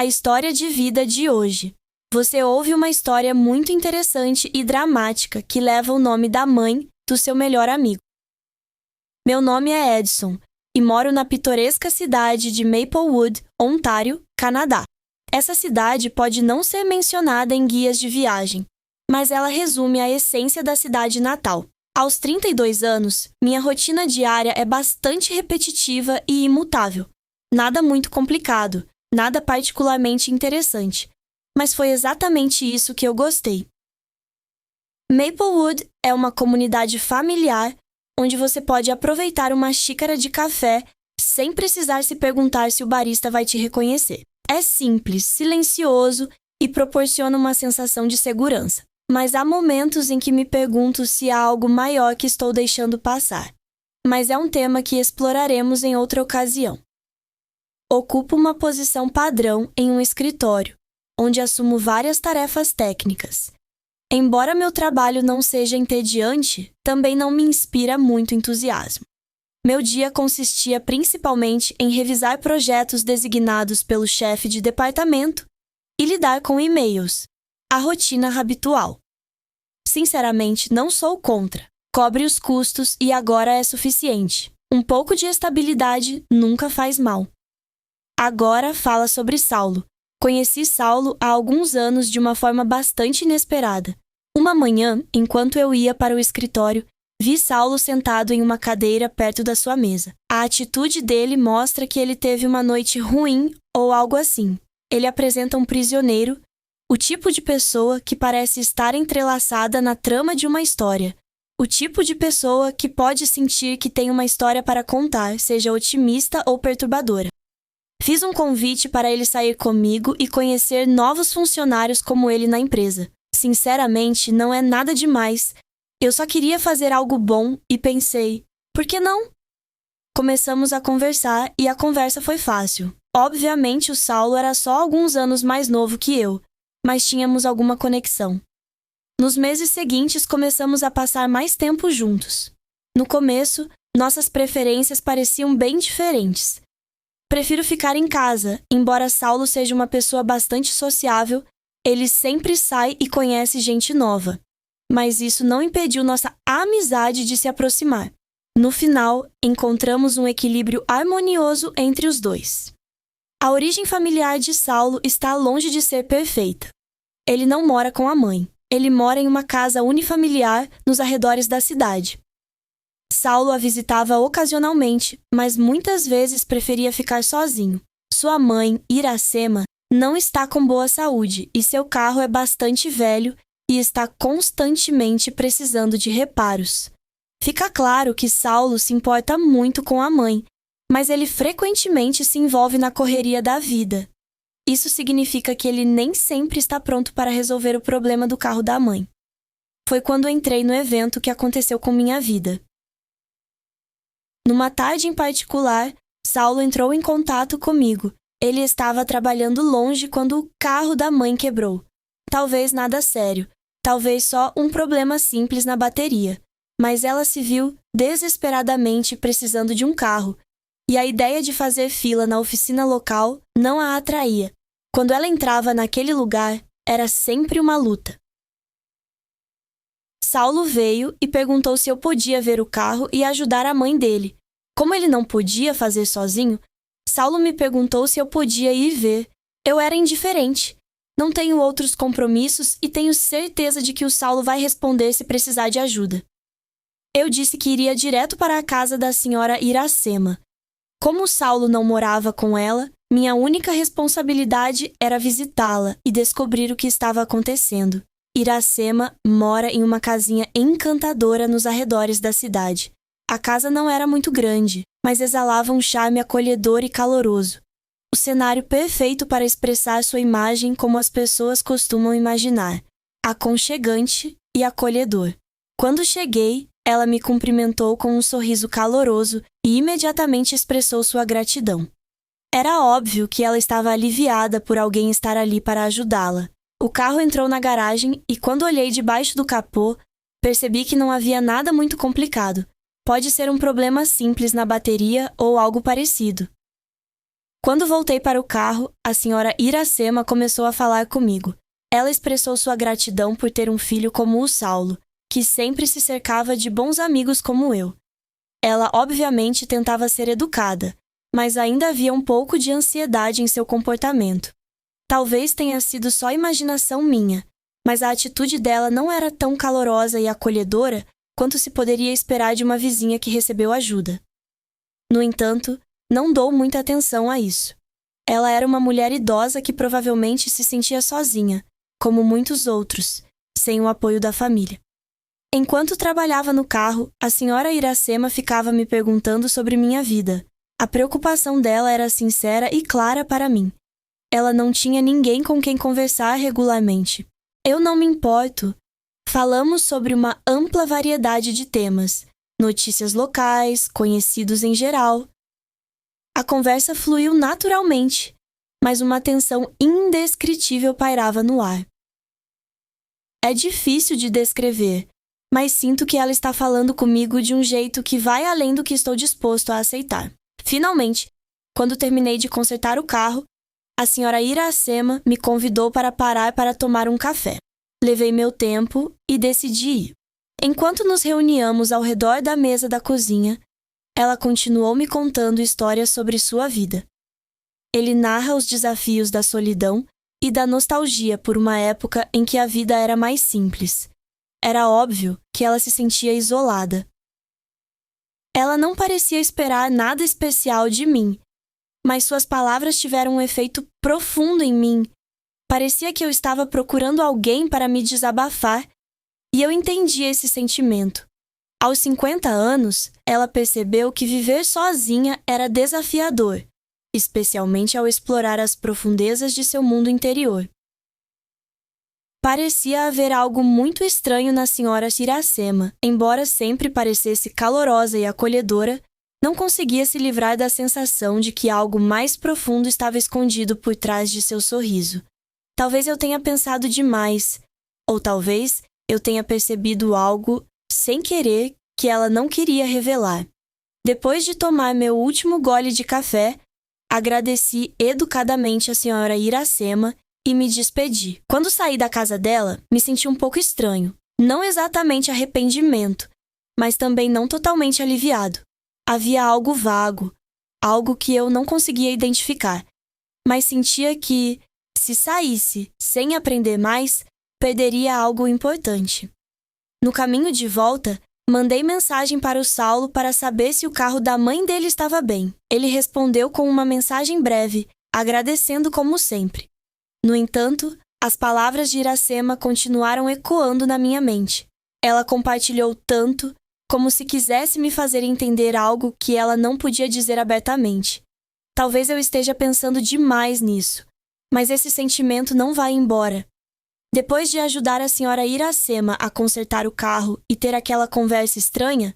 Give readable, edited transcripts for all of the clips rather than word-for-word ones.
A história de vida de hoje. Você ouve uma história muito interessante e dramática que leva o nome da mãe do seu melhor amigo. Meu nome é Edson e moro na pitoresca cidade de Maplewood, Ontário, Canadá. Essa cidade pode não ser mencionada em guias de viagem, mas ela resume a essência da cidade natal. Aos 32 anos, minha rotina diária é bastante repetitiva e imutável. Nada muito complicado, nada particularmente interessante, mas foi exatamente isso que eu gostei. Maplewood é uma comunidade familiar onde você pode aproveitar uma xícara de café sem precisar se perguntar se o barista vai te reconhecer. É simples, silencioso e proporciona uma sensação de segurança. Mas há momentos em que me pergunto se há algo maior que estou deixando passar. Mas é um tema que exploraremos em outra ocasião. Ocupo uma posição padrão em um escritório, onde assumo várias tarefas técnicas. Embora meu trabalho não seja entediante, também não me inspira muito entusiasmo. Meu dia consistia principalmente em revisar projetos designados pelo chefe de departamento e lidar com e-mails, a rotina habitual. Sinceramente, não sou contra. Cobre os custos e agora é suficiente. Um pouco de estabilidade nunca faz mal. Agora fala sobre Saulo. Conheci Saulo há alguns anos de uma forma bastante inesperada. Uma manhã, enquanto eu ia para o escritório, vi Saulo sentado em uma cadeira perto da sua mesa. A atitude dele mostra que ele teve uma noite ruim ou algo assim. Ele apresenta um prisioneiro, o tipo de pessoa que parece estar entrelaçada na trama de uma história. O tipo de pessoa que pode sentir que tem uma história para contar, seja otimista ou perturbadora. Fiz um convite para ele sair comigo e conhecer novos funcionários como ele na empresa. Sinceramente, não é nada demais. Eu só queria fazer algo bom e pensei, por que não? Começamos a conversar e a conversa foi fácil. Obviamente, o Saulo era só alguns anos mais novo que eu, mas tínhamos alguma conexão. Nos meses seguintes, começamos a passar mais tempo juntos. No começo, nossas preferências pareciam bem diferentes. Prefiro ficar em casa, embora Saulo seja uma pessoa bastante sociável, ele sempre sai e conhece gente nova. Mas isso não impediu nossa amizade de se aproximar. No final, encontramos um equilíbrio harmonioso entre os dois. A origem familiar de Saulo está longe de ser perfeita. Ele não mora com a mãe. Ele mora em uma casa unifamiliar nos arredores da cidade. Saulo a visitava ocasionalmente, mas muitas vezes preferia ficar sozinho. Sua mãe, Iracema, não está com boa saúde e seu carro é bastante velho e está constantemente precisando de reparos. Fica claro que Saulo se importa muito com a mãe, mas ele frequentemente se envolve na correria da vida. Isso significa que ele nem sempre está pronto para resolver o problema do carro da mãe. Foi quando entrei no evento que aconteceu com minha vida. Numa tarde em particular, Saulo entrou em contato comigo. Ele estava trabalhando longe quando o carro da mãe quebrou. Talvez nada sério, talvez só um problema simples na bateria. Mas ela se viu desesperadamente precisando de um carro, e a ideia de fazer fila na oficina local não a atraía. Quando ela entrava naquele lugar, era sempre uma luta. Saulo veio e perguntou se eu podia ver o carro e ajudar a mãe dele. Como ele não podia fazer sozinho, Saulo me perguntou se eu podia ir ver. Eu era indiferente. Não tenho outros compromissos e tenho certeza de que o Saulo vai responder se precisar de ajuda. Eu disse que iria direto para a casa da senhora Iracema. Como o Saulo não morava com ela, minha única responsabilidade era visitá-la e descobrir o que estava acontecendo. Iracema mora em uma casinha encantadora nos arredores da cidade. A casa não era muito grande, mas exalava um charme acolhedor e caloroso. O cenário perfeito para expressar sua imagem como as pessoas costumam imaginar, aconchegante e acolhedor. Quando cheguei, ela me cumprimentou com um sorriso caloroso e imediatamente expressou sua gratidão. Era óbvio que ela estava aliviada por alguém estar ali para ajudá-la. O carro entrou na garagem e quando olhei debaixo do capô, percebi que não havia nada muito complicado. Pode ser um problema simples na bateria ou algo parecido. Quando voltei para o carro, a senhora Iracema começou a falar comigo. Ela expressou sua gratidão por ter um filho como o Saulo, que sempre se cercava de bons amigos como eu. Ela, obviamente, tentava ser educada, mas ainda havia um pouco de ansiedade em seu comportamento. Talvez tenha sido só imaginação minha, mas a atitude dela não era tão calorosa e acolhedora quanto se poderia esperar de uma vizinha que recebeu ajuda. No entanto, não dou muita atenção a isso. Ela era uma mulher idosa que provavelmente se sentia sozinha, como muitos outros, sem o apoio da família. Enquanto trabalhava no carro, a senhora Iracema ficava me perguntando sobre minha vida. A preocupação dela era sincera e clara para mim. Ela não tinha ninguém com quem conversar regularmente. Eu não me importo. Falamos sobre uma ampla variedade de temas, notícias locais, conhecidos em geral. A conversa fluiu naturalmente, mas uma tensão indescritível pairava no ar. É difícil de descrever, mas sinto que ela está falando comigo de um jeito que vai além do que estou disposto a aceitar. Finalmente, quando terminei de consertar o carro, a senhora Iracema me convidou para parar para tomar um café. Levei meu tempo e decidi ir. Enquanto nos reuníamos ao redor da mesa da cozinha, ela continuou me contando histórias sobre sua vida. Ele narra os desafios da solidão e da nostalgia por uma época em que a vida era mais simples. Era óbvio que ela se sentia isolada. Ela não parecia esperar nada especial de mim, mas suas palavras tiveram um efeito profundo em mim. Parecia que eu estava procurando alguém para me desabafar, e eu entendi esse sentimento. Aos 50 anos, ela percebeu que viver sozinha era desafiador, especialmente ao explorar as profundezas de seu mundo interior. Parecia haver algo muito estranho na senhora Iracema. Embora sempre parecesse calorosa e acolhedora, não conseguia se livrar da sensação de que algo mais profundo estava escondido por trás de seu sorriso. Talvez eu tenha pensado demais, ou talvez eu tenha percebido algo, sem querer, que ela não queria revelar. Depois de tomar meu último gole de café, agradeci educadamente a senhora Iracema e me despedi. Quando saí da casa dela, me senti um pouco estranho. Não exatamente arrependimento, mas também não totalmente aliviado. Havia algo vago, algo que eu não conseguia identificar, mas sentia que, se saísse sem aprender mais, perderia algo importante. No caminho de volta, mandei mensagem para o Saulo para saber se o carro da mãe dele estava bem. Ele respondeu com uma mensagem breve, agradecendo como sempre. No entanto, as palavras de Iracema continuaram ecoando na minha mente. Ela compartilhou tanto, como se quisesse me fazer entender algo que ela não podia dizer abertamente. Talvez eu esteja pensando demais nisso, mas esse sentimento não vai embora. Depois de ajudar a senhora Iracema a consertar o carro e ter aquela conversa estranha,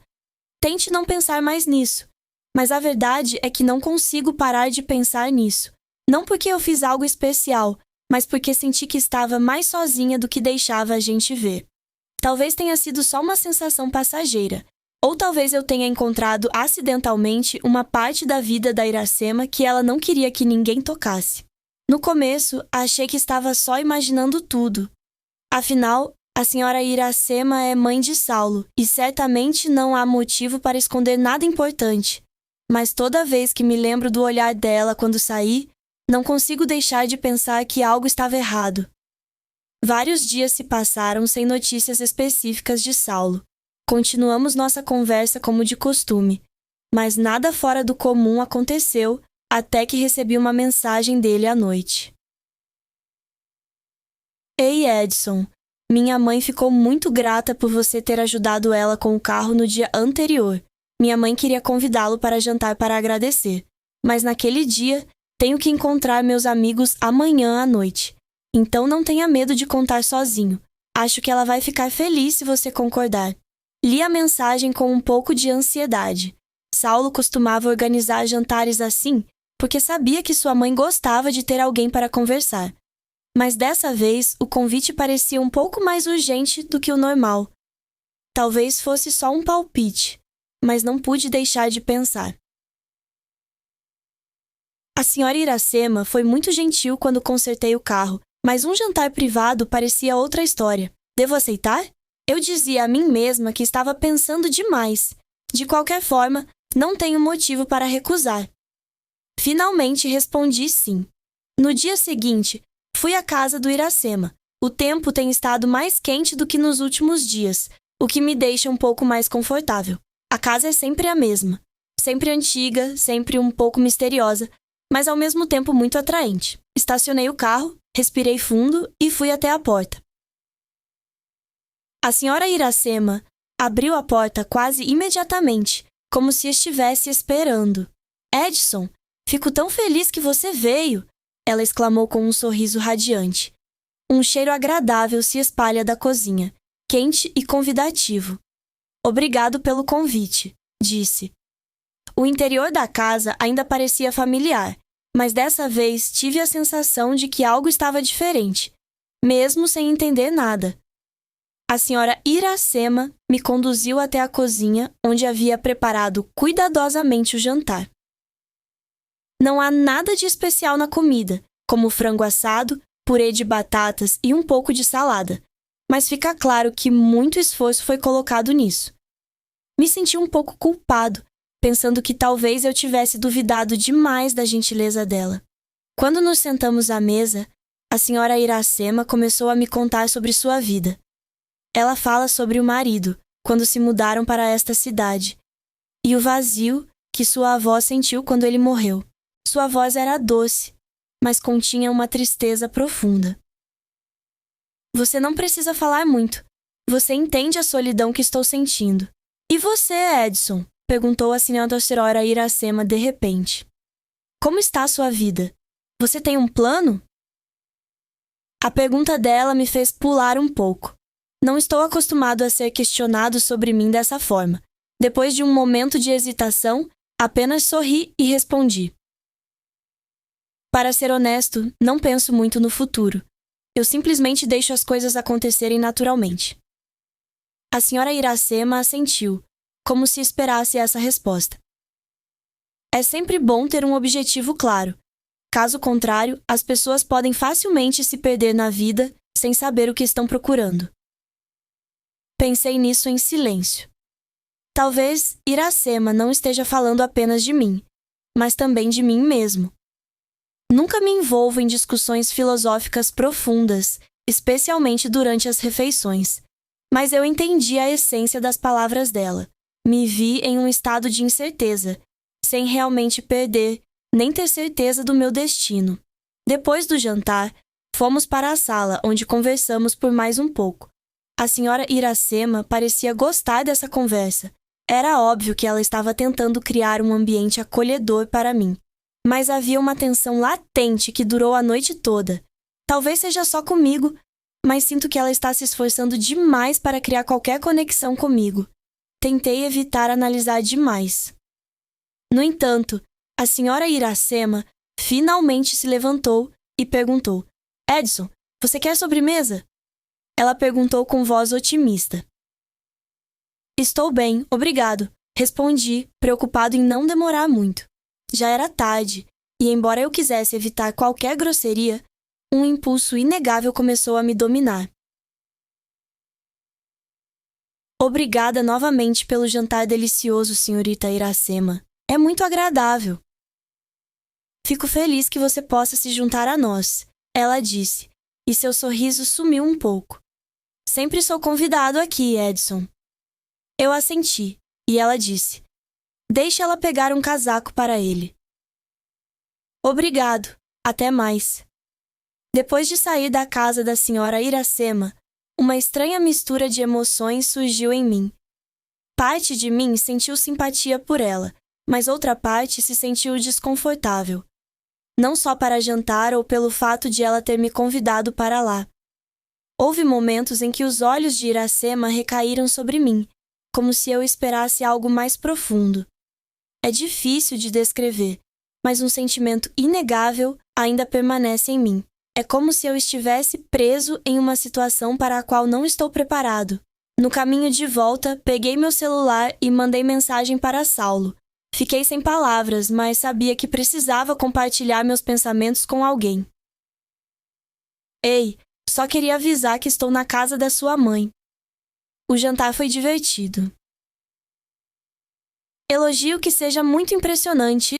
tente não pensar mais nisso. Mas a verdade é que não consigo parar de pensar nisso. Não porque eu fiz algo especial, mas porque senti que estava mais sozinha do que deixava a gente ver. Talvez tenha sido só uma sensação passageira, ou talvez eu tenha encontrado acidentalmente uma parte da vida da Iracema que ela não queria que ninguém tocasse. No começo, achei que estava só imaginando tudo. Afinal, a senhora Iracema é mãe de Saulo, e certamente não há motivo para esconder nada importante. Mas toda vez que me lembro do olhar dela quando saí, não consigo deixar de pensar que algo estava errado. Vários dias se passaram sem notícias específicas de Saulo. Continuamos nossa conversa como de costume, mas nada fora do comum aconteceu até que recebi uma mensagem dele à noite. Ei, Edson, minha mãe ficou muito grata por você ter ajudado ela com o carro no dia anterior. Minha mãe queria convidá-lo para jantar para agradecer, mas naquele dia tenho que encontrar meus amigos amanhã à noite. Então não tenha medo de contar sozinho. Acho que ela vai ficar feliz se você concordar. Li a mensagem com um pouco de ansiedade. Saulo costumava organizar jantares assim porque sabia que sua mãe gostava de ter alguém para conversar. Mas dessa vez o convite parecia um pouco mais urgente do que o normal. Talvez fosse só um palpite, mas não pude deixar de pensar. A senhora Iracema foi muito gentil quando consertei o carro, mas um jantar privado parecia outra história. Devo aceitar? Eu dizia a mim mesma que estava pensando demais. De qualquer forma, não tenho motivo para recusar. Finalmente respondi sim. No dia seguinte, fui à casa do Iracema. O tempo tem estado mais quente do que nos últimos dias, o que me deixa um pouco mais confortável. A casa é sempre a mesma. Sempre antiga, sempre um pouco misteriosa, mas ao mesmo tempo muito atraente. Estacionei o carro, respirei fundo e fui até a porta. A senhora Iracema abriu a porta quase imediatamente, como se estivesse esperando. Edson, fico tão feliz que você veio! Ela exclamou com um sorriso radiante. Um cheiro agradável se espalha da cozinha, quente e convidativo. Obrigado pelo convite, disse. O interior da casa ainda parecia familiar, mas dessa vez tive a sensação de que algo estava diferente, mesmo sem entender nada. A senhora Iracema me conduziu até a cozinha, onde havia preparado cuidadosamente o jantar. Não há nada de especial na comida, como frango assado, purê de batatas e um pouco de salada, mas fica claro que muito esforço foi colocado nisso. Me senti um pouco culpado, pensando que talvez eu tivesse duvidado demais da gentileza dela. Quando nos sentamos à mesa, a senhora Iracema começou a me contar sobre sua vida. Ela fala sobre o marido, quando se mudaram para esta cidade, e o vazio que sua avó sentiu quando ele morreu. Sua voz era doce, mas continha uma tristeza profunda. Você não precisa falar muito. Você entende a solidão que estou sentindo. E você, Edson? Perguntou a senhora Iracema de repente. Como está a sua vida? Você tem um plano? A pergunta dela me fez pular um pouco. Não estou acostumado a ser questionado sobre mim dessa forma. Depois de um momento de hesitação, apenas sorri e respondi. Para ser honesto, não penso muito no futuro. Eu simplesmente deixo as coisas acontecerem naturalmente. A senhora Iracema assentiu, como se esperasse essa resposta. É sempre bom ter um objetivo claro. Caso contrário, as pessoas podem facilmente se perder na vida sem saber o que estão procurando. Pensei nisso em silêncio. Talvez Iracema não esteja falando apenas de mim, mas também de mim mesmo. Nunca me envolvo em discussões filosóficas profundas, especialmente durante as refeições, mas eu entendi a essência das palavras dela. Me vi em um estado de incerteza, sem realmente perder, nem ter certeza do meu destino. Depois do jantar, fomos para a sala, onde conversamos por mais um pouco. A senhora Iracema parecia gostar dessa conversa. Era óbvio que ela estava tentando criar um ambiente acolhedor para mim. Mas havia uma tensão latente que durou a noite toda. Talvez seja só comigo, mas sinto que ela está se esforçando demais para criar qualquer conexão comigo. Tentei evitar analisar demais. No entanto, a senhora Iracema finalmente se levantou e perguntou: Edson, você quer sobremesa? Ela perguntou com voz otimista. Estou bem, obrigado, respondi, preocupado em não demorar muito. Já era tarde, e embora eu quisesse evitar qualquer grosseria, um impulso inegável começou a me dominar. Obrigada novamente pelo jantar delicioso, senhorita Iracema. É muito agradável. Fico feliz que você possa se juntar a nós, ela disse, e seu sorriso sumiu um pouco. Sempre sou convidado aqui, Edson. Eu assenti, e ela disse: Deixe ela pegar um casaco para ele. Obrigado. Até mais. Depois de sair da casa da senhora Iracema, uma estranha mistura de emoções surgiu em mim. Parte de mim sentiu simpatia por ela, mas outra parte se sentiu desconfortável. Não só para jantar ou pelo fato de ela ter me convidado para lá. Houve momentos em que os olhos de Iracema recaíram sobre mim, como se eu esperasse algo mais profundo. É difícil de descrever, mas um sentimento inegável ainda permanece em mim. É como se eu estivesse preso em uma situação para a qual não estou preparado. No caminho de volta, peguei meu celular e mandei mensagem para Saulo. Fiquei sem palavras, mas sabia que precisava compartilhar meus pensamentos com alguém. Ei, só queria avisar que estou na casa da sua mãe. O jantar foi divertido. Elogio que seja muito impressionante.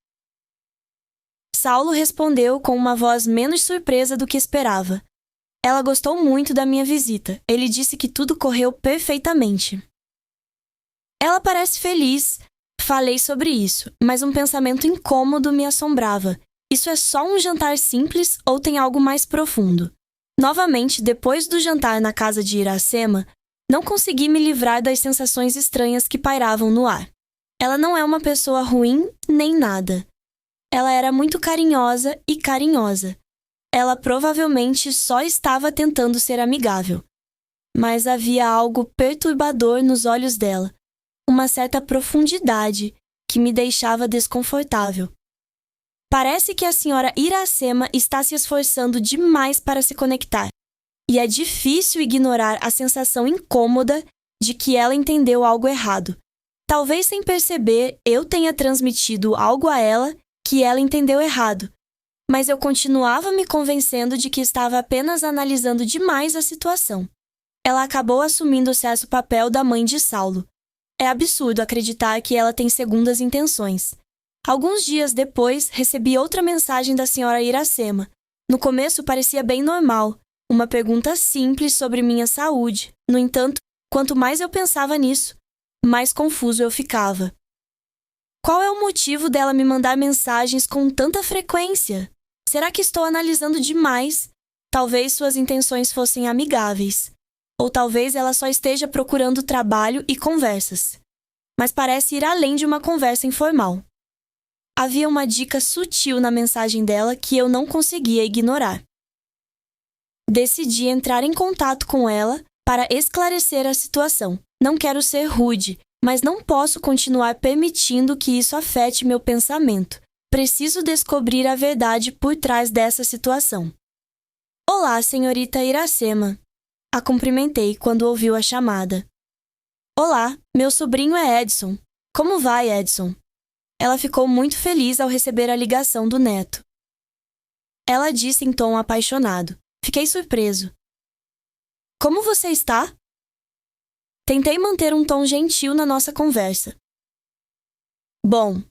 Saulo respondeu com uma voz menos surpresa do que esperava. Ela gostou muito da minha visita. Ele disse que tudo correu perfeitamente. Ela parece feliz. Falei sobre isso, mas um pensamento incômodo me assombrava. Isso é só um jantar simples ou tem algo mais profundo? Novamente, depois do jantar na casa de Iracema, não consegui me livrar das sensações estranhas que pairavam no ar. Ela não é uma pessoa ruim nem nada. Ela era muito carinhosa e carinhosa. Ela provavelmente só estava tentando ser amigável. Mas havia algo perturbador nos olhos dela, uma certa profundidade que me deixava desconfortável. Parece que a senhora Iracema está se esforçando demais para se conectar, e é difícil ignorar a sensação incômoda de que ela entendeu algo errado. Talvez sem perceber eu tenha transmitido algo a ela que ela entendeu errado, mas eu continuava me convencendo de que estava apenas analisando demais a situação. Ela acabou assumindo o certo papel da mãe de Saulo. É absurdo acreditar que ela tem segundas intenções. Alguns dias depois, recebi outra mensagem da senhora Iracema. No começo parecia bem normal, uma pergunta simples sobre minha saúde. No entanto, quanto mais eu pensava nisso, mais confuso eu ficava. Qual é o motivo dela me mandar mensagens com tanta frequência? Será que estou analisando demais? Talvez suas intenções fossem amigáveis. Ou talvez ela só esteja procurando trabalho e conversas. Mas parece ir além de uma conversa informal. Havia uma dica sutil na mensagem dela que eu não conseguia ignorar. Decidi entrar em contato com ela para esclarecer a situação. Não quero ser rude, mas não posso continuar permitindo que isso afete meu pensamento. Preciso descobrir a verdade por trás dessa situação. Olá, senhorita Iracema. A cumprimentei quando ouviu a chamada. Olá, meu sobrinho é Edson. Como vai, Edson? Ela ficou muito feliz ao receber a ligação do neto. Ela disse em tom apaixonado. Fiquei surpreso. Como você está? Tentei manter um tom gentil na nossa conversa. Bom,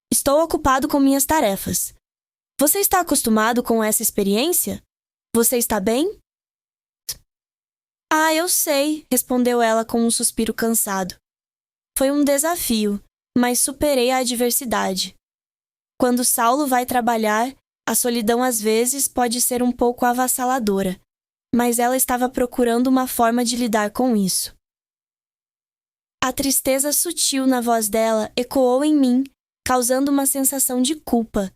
estou ocupado com minhas tarefas. Você está acostumado com essa experiência? Você está bem? Ah, eu sei, respondeu ela com um suspiro cansado. Foi um desafio, mas superei a adversidade. Quando Saulo vai trabalhar, a solidão às vezes pode ser um pouco avassaladora, mas ela estava procurando uma forma de lidar com isso. A tristeza sutil na voz dela ecoou em mim, causando uma sensação de culpa.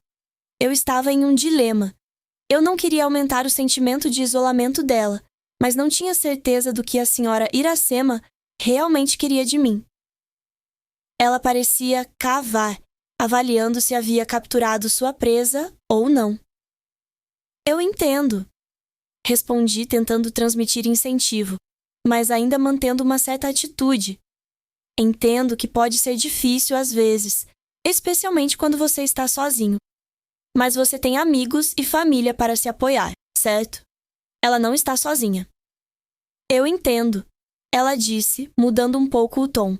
Eu estava em um dilema. Eu não queria aumentar o sentimento de isolamento dela, mas não tinha certeza do que a senhora Iracema realmente queria de mim. Ela parecia cavar, avaliando se havia capturado sua presa ou não. Eu entendo, respondi tentando transmitir incentivo, mas ainda mantendo uma certa atitude. Entendo que pode ser difícil às vezes, especialmente quando você está sozinho. Mas você tem amigos e família para se apoiar, certo? Ela não está sozinha. Eu entendo, ela disse, mudando um pouco o tom.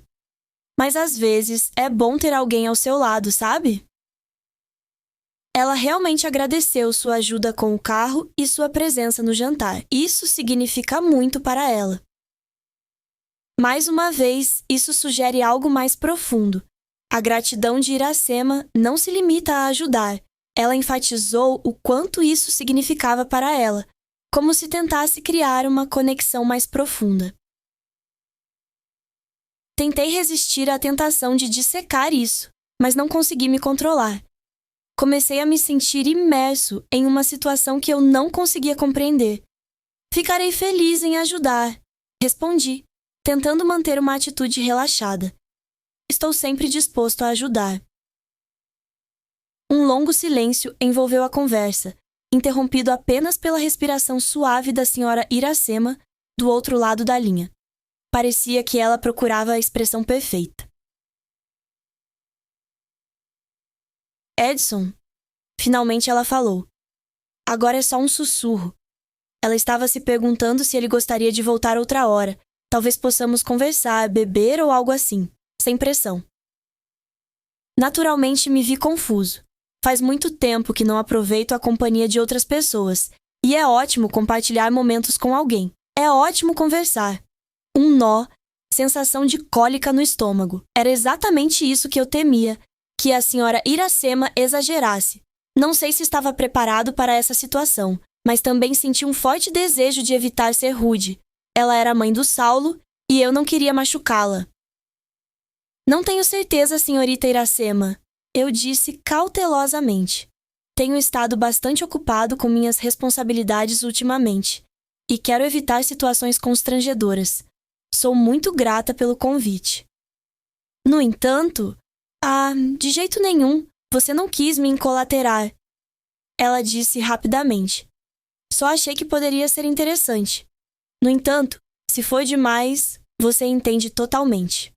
Mas às vezes é bom ter alguém ao seu lado, sabe? Ela realmente agradeceu sua ajuda com o carro e sua presença no jantar. Isso significa muito para ela. Mais uma vez, isso sugere algo mais profundo. A gratidão de Iracema não se limita a ajudar. Ela enfatizou o quanto isso significava para ela, como se tentasse criar uma conexão mais profunda. Tentei resistir à tentação de dissecar isso, mas não consegui me controlar. Comecei a me sentir imerso em uma situação que eu não conseguia compreender. Ficarei feliz em ajudar, respondi, tentando manter uma atitude relaxada. Estou sempre disposto a ajudar. Um longo silêncio envolveu a conversa, interrompido apenas pela respiração suave da senhora Iracema do outro lado da linha. Parecia que ela procurava a expressão perfeita. Edson, finalmente ela falou. Agora é só um sussurro. Ela estava se perguntando se ele gostaria de voltar outra hora. Talvez possamos conversar, beber ou algo assim, sem pressão. Naturalmente me vi confuso. Faz muito tempo que não aproveito a companhia de outras pessoas, e é ótimo compartilhar momentos com alguém. É ótimo conversar. Um nó, sensação de cólica no estômago. Era exatamente isso que eu temia, que a senhora Iracema exagerasse. Não sei se estava preparado para essa situação, mas também senti um forte desejo de evitar ser rude. Ela era a mãe do Saulo, e eu não queria machucá-la. Não tenho certeza, senhorita Iracema, eu disse cautelosamente. Tenho estado bastante ocupado com minhas responsabilidades ultimamente, e quero evitar situações constrangedoras. Sou muito grata pelo convite. No entanto, de jeito nenhum, você não quis me encolaterar. Ela disse rapidamente. Só achei que poderia ser interessante. No entanto, se for demais, você entende totalmente.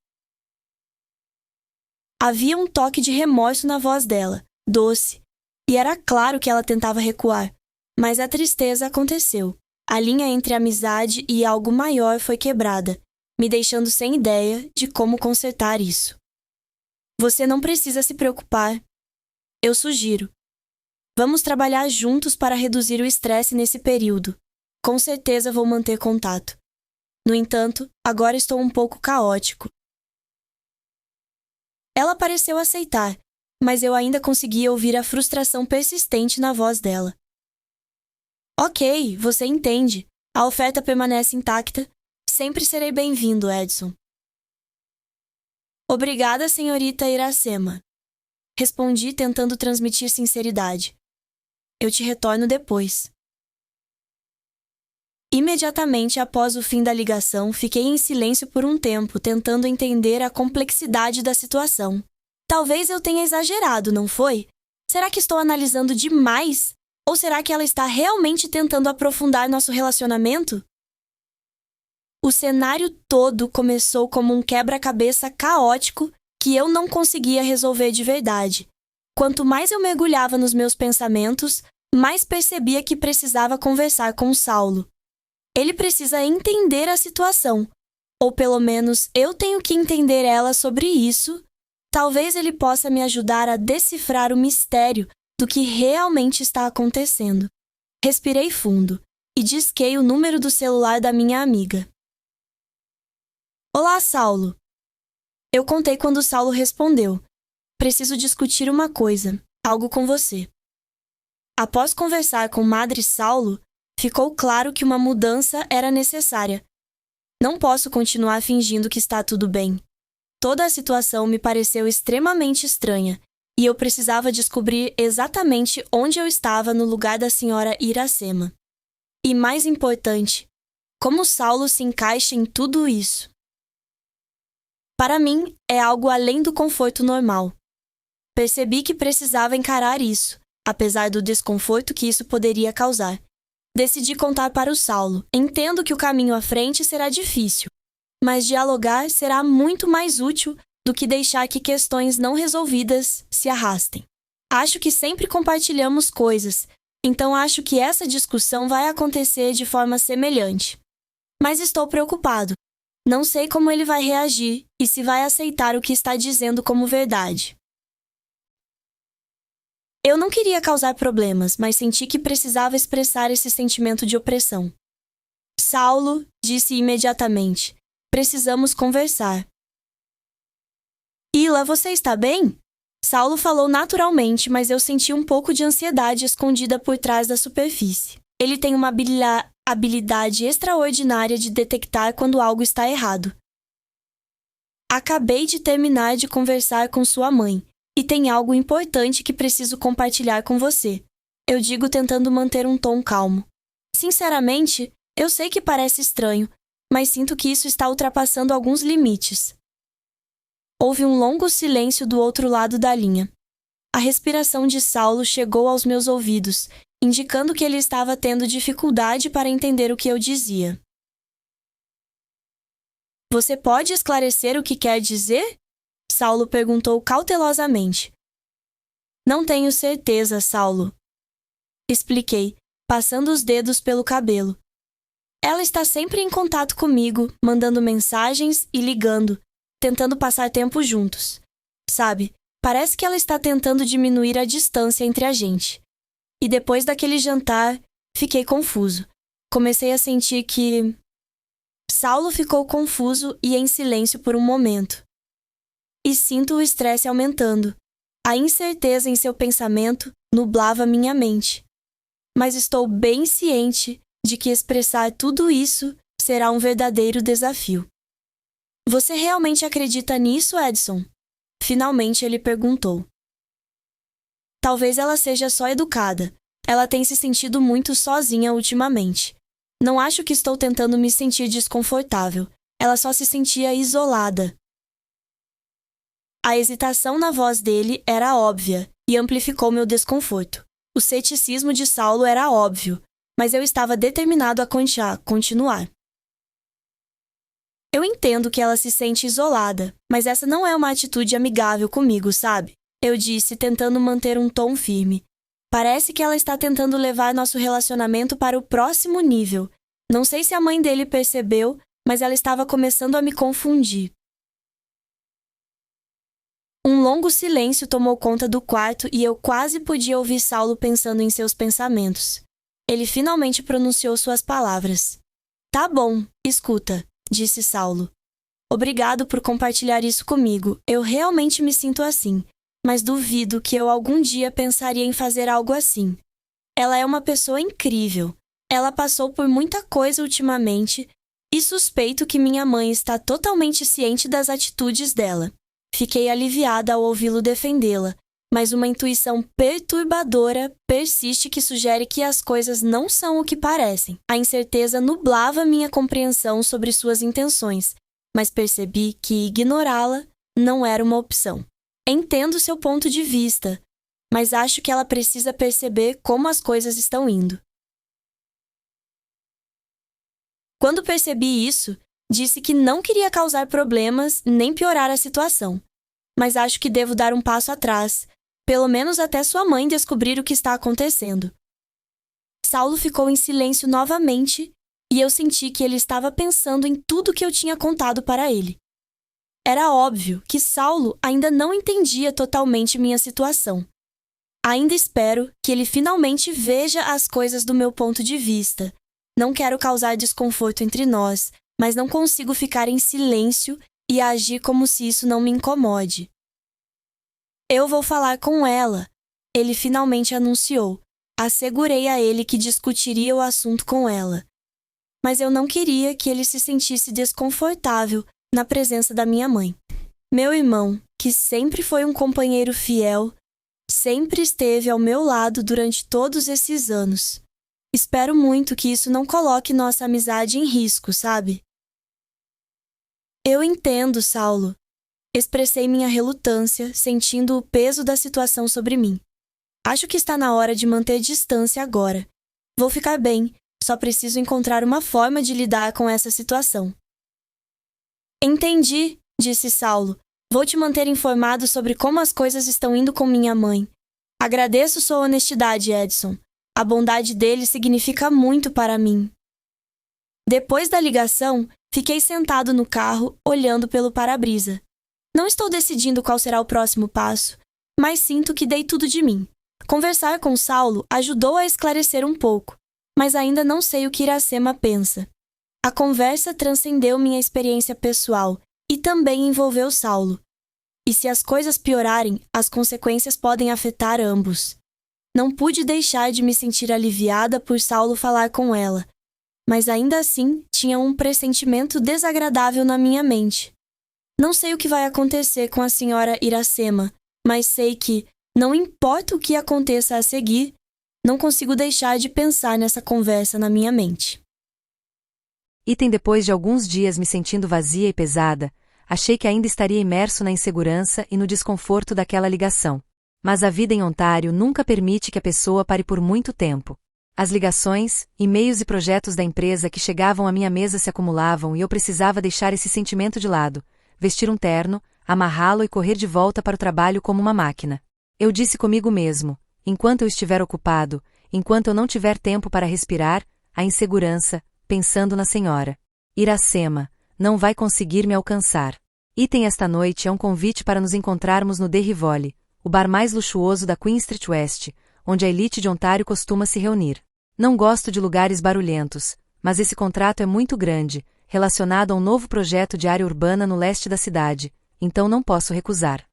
Havia um toque de remorso na voz dela, doce, e era claro que ela tentava recuar, mas a tristeza aconteceu. A linha entre amizade e algo maior foi quebrada, me deixando sem ideia de como consertar isso. Você não precisa se preocupar. Eu sugiro. Vamos trabalhar juntos para reduzir o estresse nesse período. Com certeza vou manter contato. No entanto, agora estou um pouco caótico. Ela pareceu aceitar, mas eu ainda conseguia ouvir a frustração persistente na voz dela. Ok, você entende. A oferta permanece intacta. Sempre serei bem-vindo, Edson. Obrigada, senhorita Iracema. Respondi tentando transmitir sinceridade. Eu te retorno depois. Imediatamente após o fim da ligação, fiquei em silêncio por um tempo, tentando entender a complexidade da situação. Talvez eu tenha exagerado, não foi? Será que estou analisando demais? Ou será que ela está realmente tentando aprofundar nosso relacionamento? O cenário todo começou como um quebra-cabeça caótico que eu não conseguia resolver de verdade. Quanto mais eu mergulhava nos meus pensamentos, mais percebia que precisava conversar com o Saulo. Ele precisa entender a situação, ou pelo menos eu tenho que entender ela sobre isso. Talvez ele possa me ajudar a decifrar o mistério do que realmente está acontecendo. Respirei fundo e disquei o número do celular da minha amiga. Olá, Saulo. Eu contei quando Saulo respondeu. Preciso discutir uma coisa, algo com você. Após conversar com Madre Saulo, ficou claro que uma mudança era necessária. Não posso continuar fingindo que está tudo bem. Toda a situação me pareceu extremamente estranha, e eu precisava descobrir exatamente onde eu estava no lugar da senhora Iracema. E mais importante, como Saulo se encaixa em tudo isso. Para mim, é algo além do conforto normal. Percebi que precisava encarar isso, apesar do desconforto que isso poderia causar. Decidi contar para o Saulo. Entendo que o caminho à frente será difícil, mas dialogar será muito mais útil do que deixar que questões não resolvidas se arrastem. Acho que sempre compartilhamos coisas, então acho que essa discussão vai acontecer de forma semelhante. Mas estou preocupado. Não sei como ele vai reagir e se vai aceitar o que está dizendo como verdade. Eu não queria causar problemas, mas senti que precisava expressar esse sentimento de opressão. Saulo disse imediatamente, precisamos conversar. Ila, você está bem? Saulo falou naturalmente, mas eu senti um pouco de ansiedade escondida por trás da superfície. Ele tem uma habilidade extraordinária de detectar quando algo está errado. Acabei de terminar de conversar com sua mãe. E tem algo importante que preciso compartilhar com você. Eu digo tentando manter um tom calmo. Sinceramente, eu sei que parece estranho, mas sinto que isso está ultrapassando alguns limites. Houve um longo silêncio do outro lado da linha. A respiração de Saulo chegou aos meus ouvidos, indicando que ele estava tendo dificuldade para entender o que eu dizia. Você pode esclarecer o que quer dizer? Saulo perguntou cautelosamente. Não tenho certeza, Saulo. Expliquei, passando os dedos pelo cabelo. Ela está sempre em contato comigo, mandando mensagens e ligando, tentando passar tempo juntos. Sabe, parece que ela está tentando diminuir a distância entre a gente. E depois daquele jantar, fiquei confuso. Comecei a sentir que... Saulo ficou confuso e em silêncio por um momento. E sinto o estresse aumentando. A incerteza em seu pensamento nublava minha mente. Mas estou bem ciente de que expressar tudo isso será um verdadeiro desafio. Você realmente acredita nisso, Edson? Finalmente ele perguntou. Talvez ela seja só educada. Ela tem se sentido muito sozinha ultimamente. Não acho que estou tentando me sentir desconfortável. Ela só se sentia isolada. A hesitação na voz dele era óbvia e amplificou meu desconforto. O ceticismo de Saulo era óbvio, mas eu estava determinado a continuar. Eu entendo que ela se sente isolada, mas essa não é uma atitude amigável comigo, sabe? Eu disse, tentando manter um tom firme. Parece que ela está tentando levar nosso relacionamento para o próximo nível. Não sei se a mãe dele percebeu, mas ela estava começando a me confundir. Um longo silêncio tomou conta do quarto e eu quase podia ouvir Saulo pensando em seus pensamentos. Ele finalmente pronunciou suas palavras. Tá bom, escuta, disse Saulo. Obrigado por compartilhar isso comigo. Eu realmente me sinto assim, mas duvido que eu algum dia pensaria em fazer algo assim. Ela é uma pessoa incrível. Ela passou por muita coisa ultimamente e suspeito que minha mãe está totalmente ciente das atitudes dela. Fiquei aliviada ao ouvi-lo defendê-la, mas uma intuição perturbadora persiste que sugere que as coisas não são o que parecem. A incerteza nublava minha compreensão sobre suas intenções, mas percebi que ignorá-la não era uma opção. Entendo seu ponto de vista, mas acho que ela precisa perceber como as coisas estão indo. Quando percebi isso, disse que não queria causar problemas nem piorar a situação, mas acho que devo dar um passo atrás, pelo menos até sua mãe descobrir o que está acontecendo. Saulo ficou em silêncio novamente e eu senti que ele estava pensando em tudo que eu tinha contado para ele. Era óbvio que Saulo ainda não entendia totalmente minha situação. Ainda espero que ele finalmente veja as coisas do meu ponto de vista. Não quero causar desconforto entre nós, mas não consigo ficar em silêncio e agir como se isso não me incomode. Eu vou falar com ela, ele finalmente anunciou. Assegurei a ele que discutiria o assunto com ela. Mas eu não queria que ele se sentisse desconfortável na presença da minha mãe. Meu irmão, que sempre foi um companheiro fiel, sempre esteve ao meu lado durante todos esses anos. Espero muito que isso não coloque nossa amizade em risco, sabe? Eu entendo, Saulo. Expressei minha relutância, sentindo o peso da situação sobre mim. Acho que está na hora de manter distância agora. Vou ficar bem, só preciso encontrar uma forma de lidar com essa situação. Entendi, disse Saulo. Vou te manter informado sobre como as coisas estão indo com minha mãe. Agradeço sua honestidade, Edson. A bondade dele significa muito para mim. Depois da ligação, fiquei sentado no carro, olhando pelo para-brisa. Não estou decidindo qual será o próximo passo, mas sinto que dei tudo de mim. Conversar com Saulo ajudou a esclarecer um pouco, mas ainda não sei o que Iracema pensa. A conversa transcendeu minha experiência pessoal e também envolveu Saulo. E se as coisas piorarem, as consequências podem afetar ambos. Não pude deixar de me sentir aliviada por Saulo falar com ela, mas ainda assim tinha um pressentimento desagradável na minha mente. Não sei o que vai acontecer com a senhora Iracema, mas sei que, não importa o que aconteça a seguir, não consigo deixar de pensar nessa conversa na minha mente. Depois de alguns dias me sentindo vazia e pesada, achei que ainda estaria imerso na insegurança e no desconforto daquela ligação. Mas a vida em Ontário nunca permite que a pessoa pare por muito tempo. As ligações, e-mails e projetos da empresa que chegavam à minha mesa se acumulavam e eu precisava deixar esse sentimento de lado, vestir um terno, amarrá-lo e correr de volta para o trabalho como uma máquina. Eu disse comigo mesmo, enquanto eu estiver ocupado, enquanto eu não tiver tempo para respirar, a insegurança, pensando na senhora Iracema, não vai conseguir me alcançar. Item esta noite é um convite para nos encontrarmos no The Rivoli, o bar mais luxuoso da Queen Street West, onde a elite de Ontário costuma se reunir. Não gosto de lugares barulhentos, mas esse contrato é muito grande, relacionado a um novo projeto de área urbana no leste da cidade, então não posso recusar.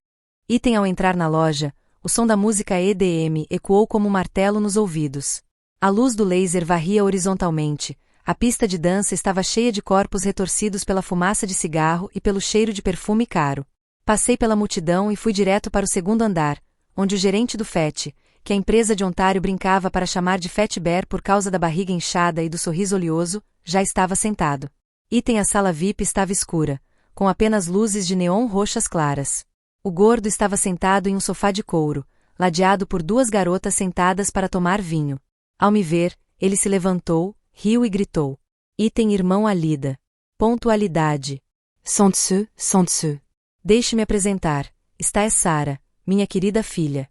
Item ao entrar na loja, o som da música EDM ecoou como um martelo nos ouvidos. A luz do laser varria horizontalmente, a pista de dança estava cheia de corpos retorcidos pela fumaça de cigarro e pelo cheiro de perfume caro. Passei pela multidão e fui direto para o segundo andar, onde o gerente do FET, que a empresa de Ontário brincava para chamar de Fat Bear por causa da barriga inchada e do sorriso oleoso, já estava sentado. Item a sala VIP estava escura, com apenas luzes de neon roxas claras. O gordo estava sentado em um sofá de couro, ladeado por duas garotas sentadas para tomar vinho. Ao me ver, ele se levantou, riu e gritou. Item irmão Alida. Pontualidade. Sente-se, sente-se. Deixe-me apresentar. Esta é Sara, minha querida filha.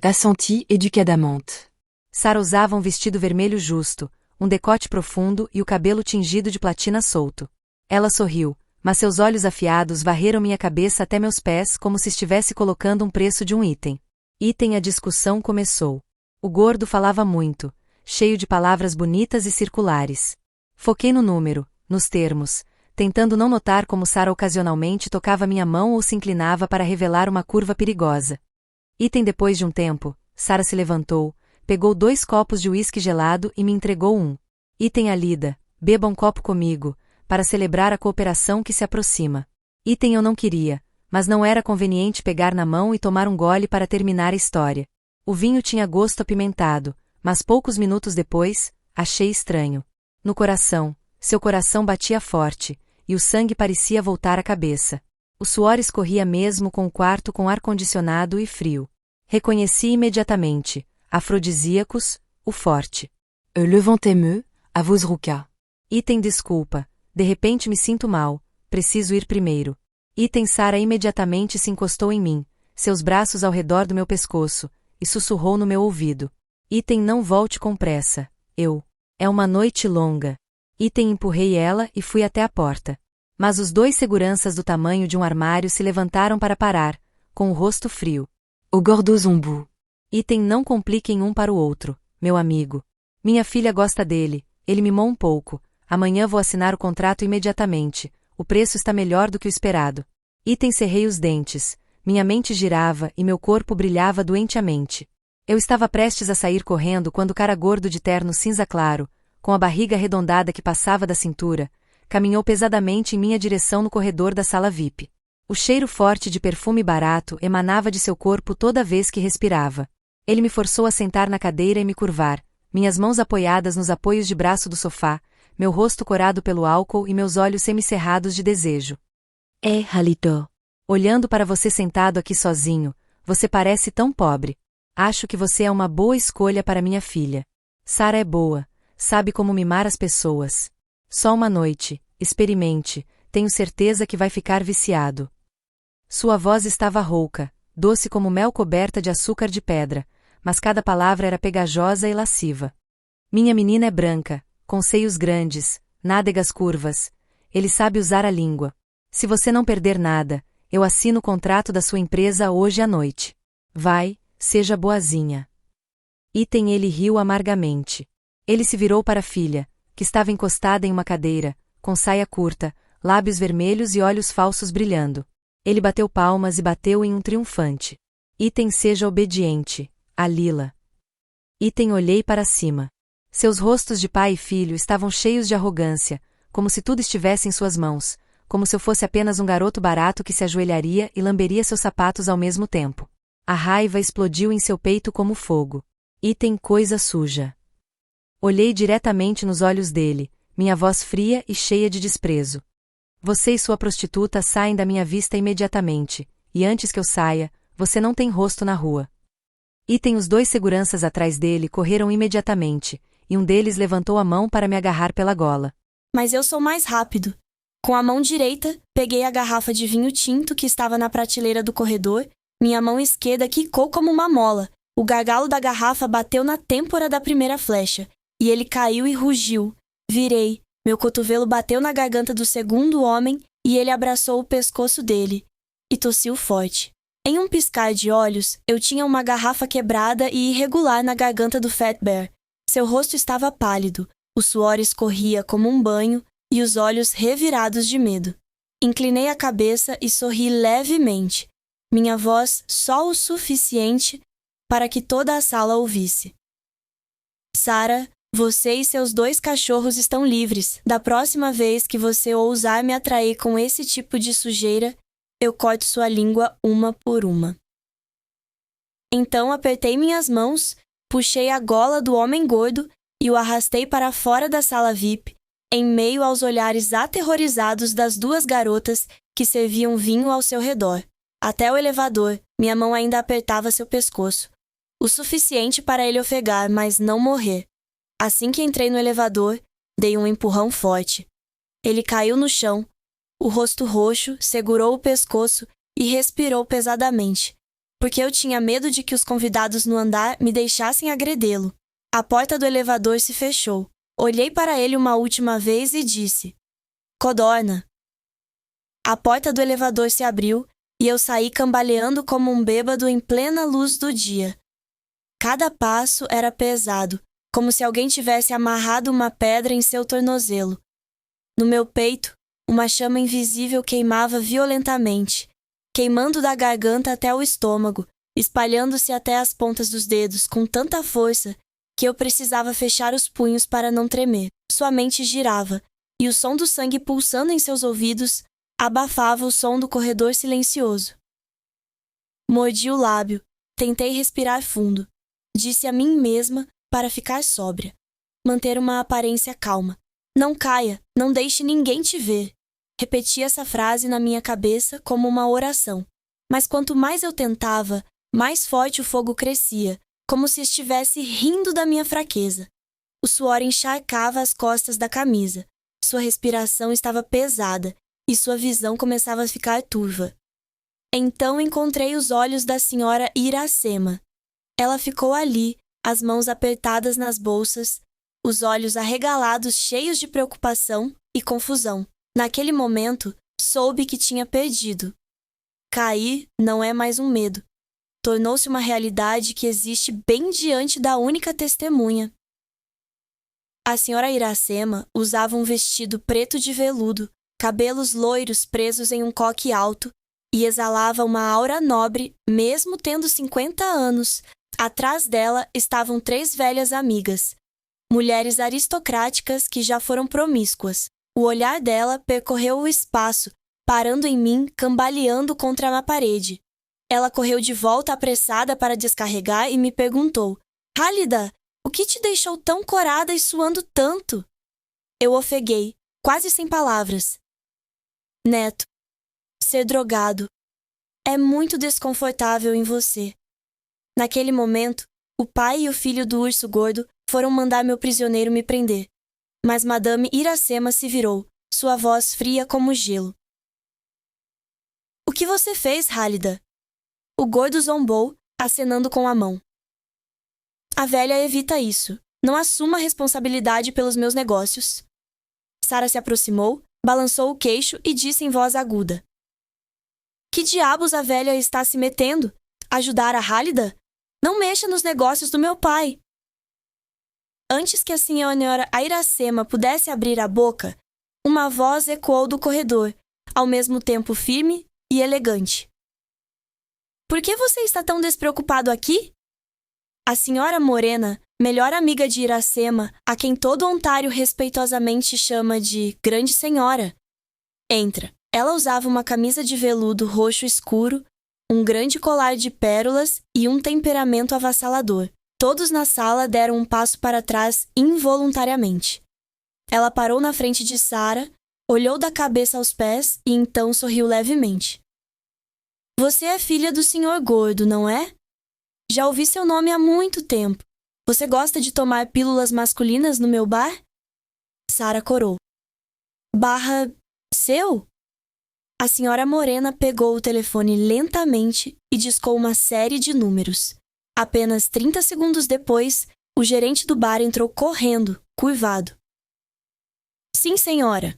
Assenti educadamente. Sara usava um vestido vermelho justo, um decote profundo e o cabelo tingido de platina solto. Ela sorriu, mas seus olhos afiados varreram minha cabeça até meus pés como se estivesse colocando um preço de um item. Item a discussão começou. O gordo falava muito, cheio de palavras bonitas e circulares. Foquei no número, nos termos, tentando não notar como Sara ocasionalmente tocava minha mão ou se inclinava para revelar uma curva perigosa. Item depois de um tempo, Sara se levantou, pegou 2 copos de uísque gelado e me entregou um. Item Alida, beba um copo comigo, para celebrar a cooperação que se aproxima. Item eu não queria, mas não era conveniente pegar na mão e tomar um gole para terminar a história. O vinho tinha gosto apimentado, mas poucos minutos depois, achei estranho. No coração, seu coração batia forte, e o sangue parecia voltar à cabeça. O suor escorria mesmo com o quarto com ar-condicionado e frio. Reconheci imediatamente, afrodisíacos, o forte. Le ventre-me, à vos rouca. Item desculpa, de repente me sinto mal, preciso ir primeiro. Item Sara imediatamente se encostou em mim, seus braços ao redor do meu pescoço, e sussurrou no meu ouvido. Item não volte com pressa, é uma noite longa. Item empurrei ela e fui até a porta. Mas os 2 seguranças do tamanho de um armário se levantaram para parar, com o rosto frio. O gordo zumbu. Item não compliquem um para o outro, meu amigo. Minha filha gosta dele, ele mimou um pouco, amanhã vou assinar o contrato imediatamente, o preço está melhor do que o esperado. Item cerrei os dentes, minha mente girava e meu corpo brilhava doentemente. Eu estava prestes a sair correndo quando o cara gordo de terno cinza claro, com a barriga arredondada que passava da cintura, caminhou pesadamente em minha direção no corredor da sala VIP. O cheiro forte de perfume barato emanava de seu corpo toda vez que respirava. Ele me forçou a sentar na cadeira e me curvar, minhas mãos apoiadas nos apoios de braço do sofá, meu rosto corado pelo álcool e meus olhos semicerrados de desejo. Halito. Olhando para você sentado aqui sozinho, você parece tão pobre. Acho que você é uma boa escolha para minha filha. Sara é boa, sabe como mimar as pessoas. Só uma noite, experimente, tenho certeza que vai ficar viciado. Sua voz estava rouca, doce como mel coberta de açúcar de pedra, mas cada palavra era pegajosa e lasciva. Minha menina é branca, com seios grandes, nádegas curvas. Ele sabe usar a língua. Se você não perder nada, eu assino o contrato da sua empresa hoje à noite. Vai, seja boazinha. Item ele riu amargamente. Ele se virou para a filha, que estava encostada em uma cadeira, com saia curta, lábios vermelhos e olhos falsos brilhando. Ele bateu palmas e bateu em um triunfante. Item seja obediente, a Lila. Item olhei para cima. Seus rostos de pai e filho estavam cheios de arrogância, como se tudo estivesse em suas mãos, como se eu fosse apenas um garoto barato que se ajoelharia e lamberia seus sapatos ao mesmo tempo. A raiva explodiu em seu peito como fogo. Item coisa suja. Olhei diretamente nos olhos dele, minha voz fria e cheia de desprezo. Você e sua prostituta saem da minha vista imediatamente, e antes que eu saia, você não tem rosto na rua. Item os 2 seguranças atrás dele correram imediatamente, e um deles levantou a mão para me agarrar pela gola. Mas eu sou mais rápido. Com a mão direita, peguei a garrafa de vinho tinto que estava na prateleira do corredor Minha mão esquerda quicou como uma mola. O gargalo da garrafa bateu na têmpora da primeira flecha, e ele caiu e rugiu. Virei. Meu cotovelo bateu na garganta do segundo homem e ele abraçou o pescoço dele. E tossiu forte. Em um piscar de olhos, eu tinha uma garrafa quebrada e irregular na garganta do Fat Bear. Seu rosto estava pálido, o suor escorria como um banho e os olhos revirados de medo. Inclinei a cabeça e sorri levemente. Minha voz só o suficiente para que toda a sala ouvisse. Sarah, você e seus 2 cachorros estão livres. Da próxima vez que você ousar me atrair com esse tipo de sujeira, eu corto sua língua uma por uma. Então apertei minhas mãos, puxei a gola do homem gordo e o arrastei para fora da sala VIP, em meio aos olhares aterrorizados das 2 garotas que serviam vinho ao seu redor. Até o elevador, minha mão ainda apertava seu pescoço. O suficiente para ele ofegar, mas não morrer. Assim que entrei no elevador, dei um empurrão forte. Ele caiu no chão, o rosto roxo, segurou o pescoço e respirou pesadamente, porque eu tinha medo de que os convidados no andar me deixassem agredê-lo. A porta do elevador se fechou. Olhei para ele uma última vez e disse: Codorna. A porta do elevador se abriu e eu saí cambaleando como um bêbado em plena luz do dia. Cada passo era pesado, como se alguém tivesse amarrado uma pedra em seu tornozelo. No meu peito, uma chama invisível queimava violentamente, queimando da garganta até o estômago, espalhando-se até as pontas dos dedos com tanta força que eu precisava fechar os punhos para não tremer. Sua mente girava, e o som do sangue pulsando em seus ouvidos abafava o som do corredor silencioso. Mordi o lábio, tentei respirar fundo. Disse a mim mesma para ficar sóbria, manter uma aparência calma. Não caia, não deixe ninguém te ver. Repeti essa frase na minha cabeça como uma oração. Mas quanto mais eu tentava, mais forte o fogo crescia, como se estivesse rindo da minha fraqueza. O suor encharcava as costas da camisa. Sua respiração estava pesada e sua visão começava a ficar turva. Então encontrei os olhos da senhora Iracema. Ela ficou ali, as mãos apertadas nas bolsas, os olhos arregalados cheios de preocupação e confusão. Naquele momento, soube que tinha perdido. Cair não é mais um medo. Tornou-se uma realidade que existe bem diante da única testemunha. A senhora Iracema usava um vestido preto de veludo, cabelos loiros presos em um coque alto, e exalava uma aura nobre, mesmo tendo 50 anos. Atrás dela estavam 3 velhas amigas, mulheres aristocráticas que já foram promíscuas. O olhar dela percorreu o espaço, parando em mim, cambaleando contra a parede. Ela correu de volta apressada para descarregar e me perguntou: Hálida, o que te deixou tão corada e suando tanto? Eu ofeguei, quase sem palavras. Neto, ser drogado é muito desconfortável em você. Naquele momento, o pai e o filho do urso gordo foram mandar meu prisioneiro me prender. Mas Madame Iracema se virou, sua voz fria como gelo. O que você fez, Hálida? O gordo zombou, acenando com a mão. A velha evita isso. Não assuma a responsabilidade pelos meus negócios. Sarah se aproximou, balançou o queixo e disse em voz aguda: Que diabos a velha está se metendo? Ajudar a Hálida? Não mexa nos negócios do meu pai. Antes que a senhora Iracema pudesse abrir a boca, uma voz ecoou do corredor, ao mesmo tempo firme e elegante. Por que você está tão despreocupado aqui? A senhora Morena, melhor amiga de Iracema, a quem todo Ontário respeitosamente chama de Grande Senhora. Entra. Ela usava uma camisa de veludo roxo escuro, um grande colar de pérolas e um temperamento avassalador. Todos na sala deram um passo para trás involuntariamente. Ela parou na frente de Sarah, olhou da cabeça aos pés e então sorriu levemente. Você é filha do Sr. Gordo, não é? Já ouvi seu nome há muito tempo. Você gosta de tomar pílulas masculinas no meu bar? Sarah corou. Barra seu? A senhora Morena pegou o telefone lentamente e discou uma série de números. Apenas 30 segundos depois, o gerente do bar entrou correndo, curvado. Sim, senhora.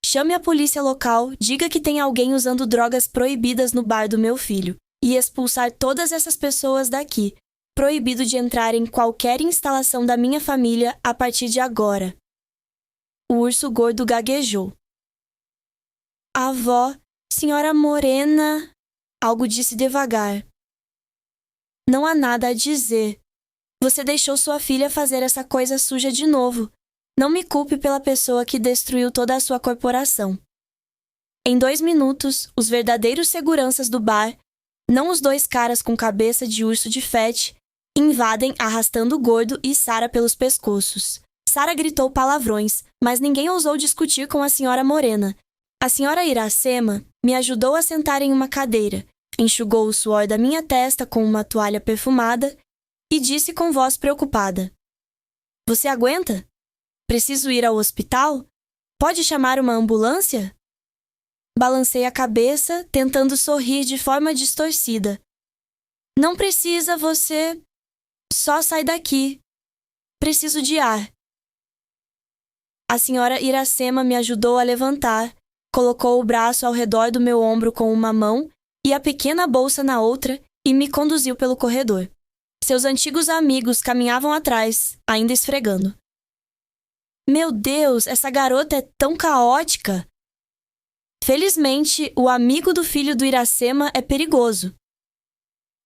Chame a polícia local, diga que tem alguém usando drogas proibidas no bar do meu filho e expulsar todas essas pessoas daqui. Proibido de entrar em qualquer instalação da minha família a partir de agora. O urso gordo gaguejou. Avó, senhora Morena... Algo disse devagar. Não há nada a dizer. Você deixou sua filha fazer essa coisa suja de novo. Não me culpe pela pessoa que destruiu toda a sua corporação. Em 2 minutos, os verdadeiros seguranças do bar, não os 2 caras com cabeça de urso de fete, invadem arrastando o gordo e Sara pelos pescoços. Sara gritou palavrões, mas ninguém ousou discutir com a senhora Morena. A senhora Iracema me ajudou a sentar em uma cadeira, enxugou o suor da minha testa com uma toalha perfumada e disse com voz preocupada: Você aguenta? Preciso ir ao hospital? Pode chamar uma ambulância? Balancei a cabeça, tentando sorrir de forma distorcida. Não precisa, você... Só sai daqui. Preciso de ar. A senhora Iracema me ajudou a levantar, colocou o braço ao redor do meu ombro com uma mão e a pequena bolsa na outra e me conduziu pelo corredor. Seus antigos amigos caminhavam atrás, ainda esfregando. Meu Deus, essa garota é tão caótica! Felizmente, o amigo do filho do Iracema é perigoso.